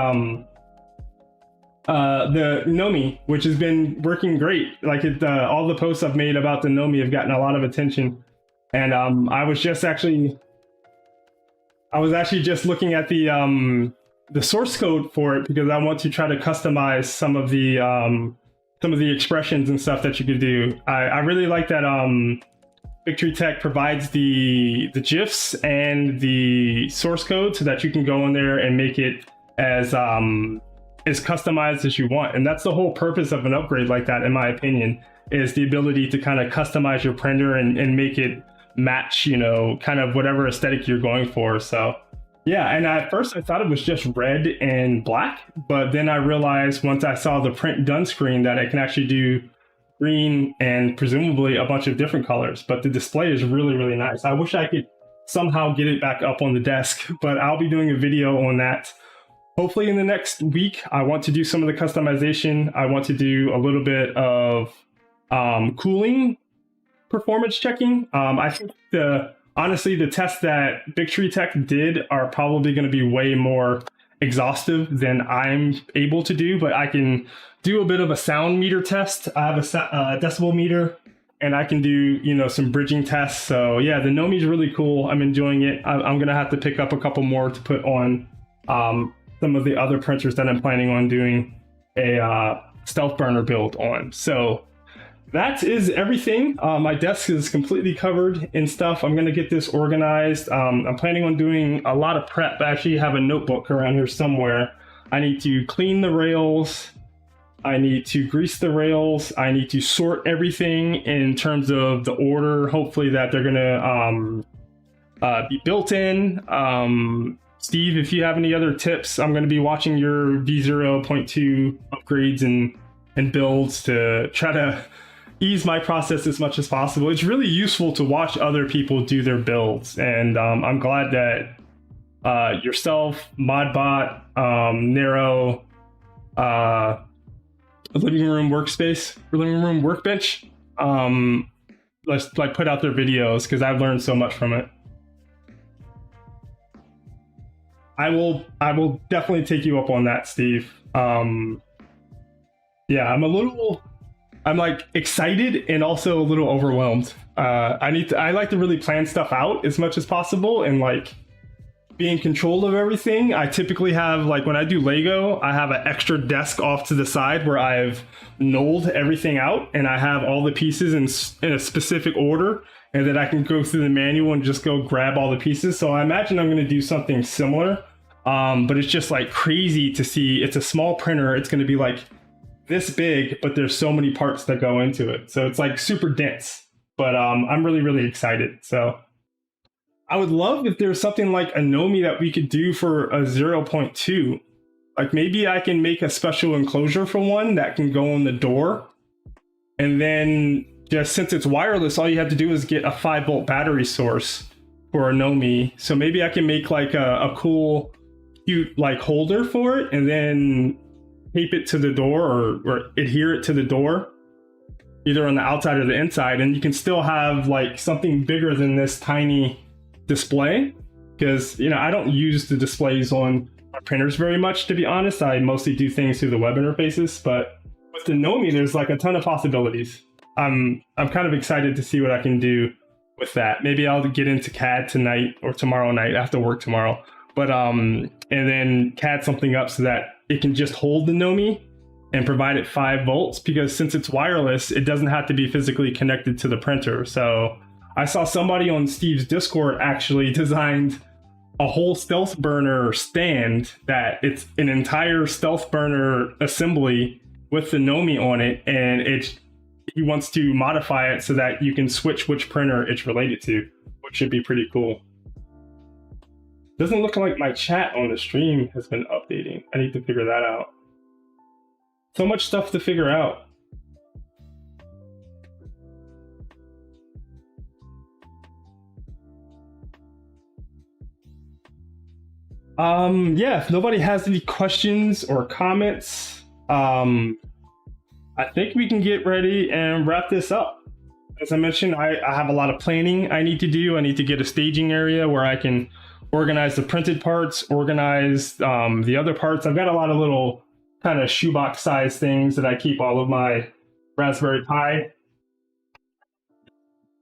Nomi, which has been working great. Like all the posts I've made about the Nomi have gotten a lot of attention, and I was actually just looking at the source code for it because I want to try to customize some of the expressions and stuff that you could do. I really like that BTT provides the GIFs and the source code so that you can go in there and make it as customized as you want. And that's the whole purpose of an upgrade like that, in my opinion, is the ability to kind of customize your printer and make it match, you know, kind of whatever aesthetic you're going for. So yeah, and at first I thought it was just red and black, but then I realized once I saw the print done screen that I can actually do green and presumably a bunch of different colors. But the display is really, really nice. I wish I could somehow get it back up on the desk, but I'll be doing a video on that hopefully in the next week. I want to do some of the customization. I want to do a little bit of cooling performance checking. I think honestly, the tests that BTT did are probably going to be way more exhaustive than I'm able to do, but I can do a bit of a sound meter test. I have a decibel meter, and I can do, you know, some bridging tests. So yeah, the Nomi is really cool. I'm enjoying it. I'm going to have to pick up a couple more to put on some of the other printers that I'm planning on doing a stealth burner build on. So that is everything. My desk is completely covered in stuff. I'm going to get this organized. I'm planning on doing a lot of prep. I actually have a notebook around here somewhere. I need to clean the rails. I need to grease the rails. I need to sort everything in terms of the order, hopefully that they're going to be built in. Steve, if you have any other tips, I'm going to be watching your V0.2 upgrades and builds to try to, ease my process as much as possible. It's really useful to watch other people do their builds, and I'm glad that yourself, Modbot, Nero, living room workbench, let's like put out their videos, because I've learned so much from it. I will definitely take you up on that, Steve. Yeah, I'm like excited and also a little overwhelmed. I like to really plan stuff out as much as possible and like be in control of everything. I typically have, like, when I do Lego, I have an extra desk off to the side where I've knolled everything out and I have all the pieces in a specific order, and then I can go through the manual and just go grab all the pieces. So I imagine I'm going to do something similar, but it's just like crazy to see. It's a small printer. It's going to be like this big, but there's so many parts that go into it. So it's like super dense, but I'm really, really excited. So I would love if there's something like a Nomi that we could do for a 0.2. Like maybe I can make a special enclosure for one that can go on the door. And then just since it's wireless, all you have to do is get a 5-volt battery source for a Nomi. So maybe I can make like a cool, cute like holder for it, and then tape it to the door or adhere it to the door, either on the outside or the inside. And you can still have like something bigger than this tiny display, because I don't use the displays on my printers very much, to be honest. I mostly do things through the web interfaces, but with the Nomi there's like a ton of possibilities. I'm kind of excited to see what I can do with that. Maybe I'll get into CAD tonight or tomorrow night after work tomorrow, but and then CAD something up so that it can just hold the Nomi and provide it 5 volts, because since it's wireless, it doesn't have to be physically connected to the printer. So I saw somebody on Steve's Discord actually designed a whole stealth burner stand that it's an entire stealth burner assembly with the Nomi on it, and he wants to modify it so that you can switch which printer it's related to, which should be pretty cool. Doesn't look like my chat on the stream has been updating. I need to figure that out. So much stuff to figure out. Yeah, if nobody has any questions or comments, I think we can get ready and wrap this up. As I mentioned, I have a lot of planning I need to do. I need to get a staging area where I can organize the printed parts, organize the other parts. I've got a lot of little kind of shoebox size things that I keep all of my Raspberry Pi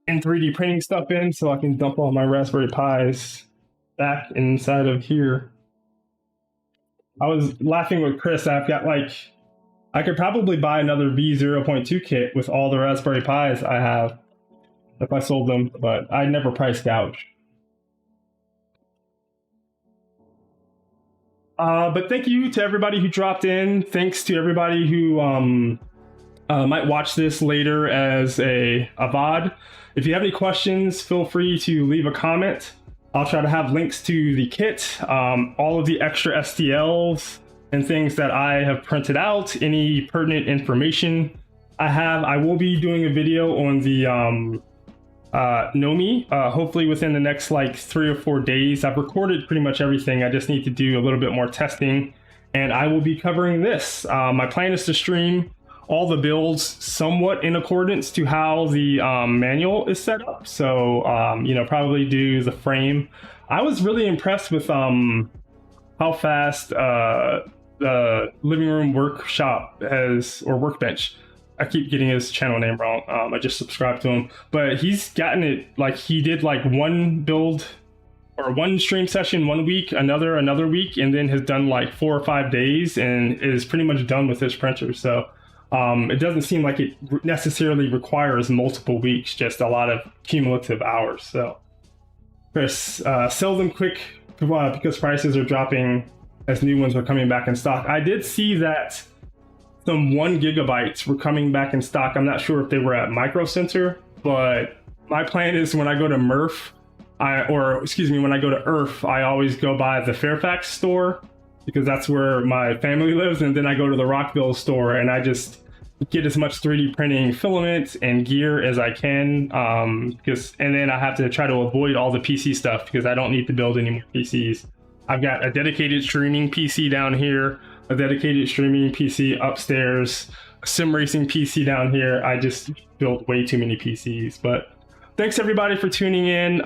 and 3D printing stuff in, so I can dump all my Raspberry Pis back inside of here. I was laughing with Chris. I've got I could probably buy another V0.2 kit with all the Raspberry Pis I have if I sold them, but I'd never price gouge. But thank you to everybody who dropped in. Thanks to everybody who might watch this later as a VOD. If you have any questions, feel free to leave a comment. I'll try to have links to the kit, all of the extra STLs and things that I have printed out, any pertinent information I have. I will be doing a video on the Nomi, hopefully within the next 3 or 4 days. I've recorded pretty much everything. I just need to do a little bit more testing, and I will be covering this. My plan is to stream all the builds somewhat in accordance to how the manual is set up. So, probably do the frame. I was really impressed with how fast the living room workshop or workbench. I keep getting his channel name wrong. I just subscribed to him, but he's gotten it. He did one build or one stream session 1 week, another week, and then has done 4 or 5 days and is pretty much done with his printer. So it doesn't seem like it necessarily requires multiple weeks, just a lot of cumulative hours. So Chris, sell them quick because prices are dropping as new ones are coming back in stock. I did see that some 1 gigabytes were coming back in stock. I'm not sure if they were at Micro Center, but my plan is when I go to when I go to IRF, I always go by the Fairfax store because that's where my family lives, and then I go to the Rockville store, and I just get as much 3D printing filament and gear as I can, and then I have to try to avoid all the PC stuff because I don't need to build any more PCs. I've got a dedicated streaming PC down here, a dedicated streaming PC upstairs, a sim racing PC down here. I just built way too many PCs. But thanks everybody for tuning in.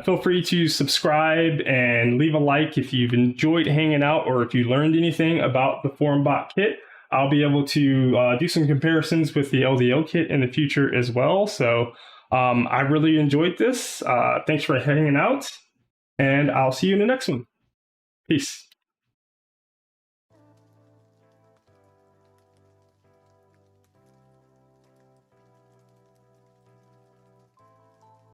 Feel free to subscribe and leave a like if you've enjoyed hanging out or if you learned anything about the Formbot kit. I'll be able to do some comparisons with the LDL kit in the future as well. So I really enjoyed this. Thanks for hanging out, and I'll see you in the next one. Peace.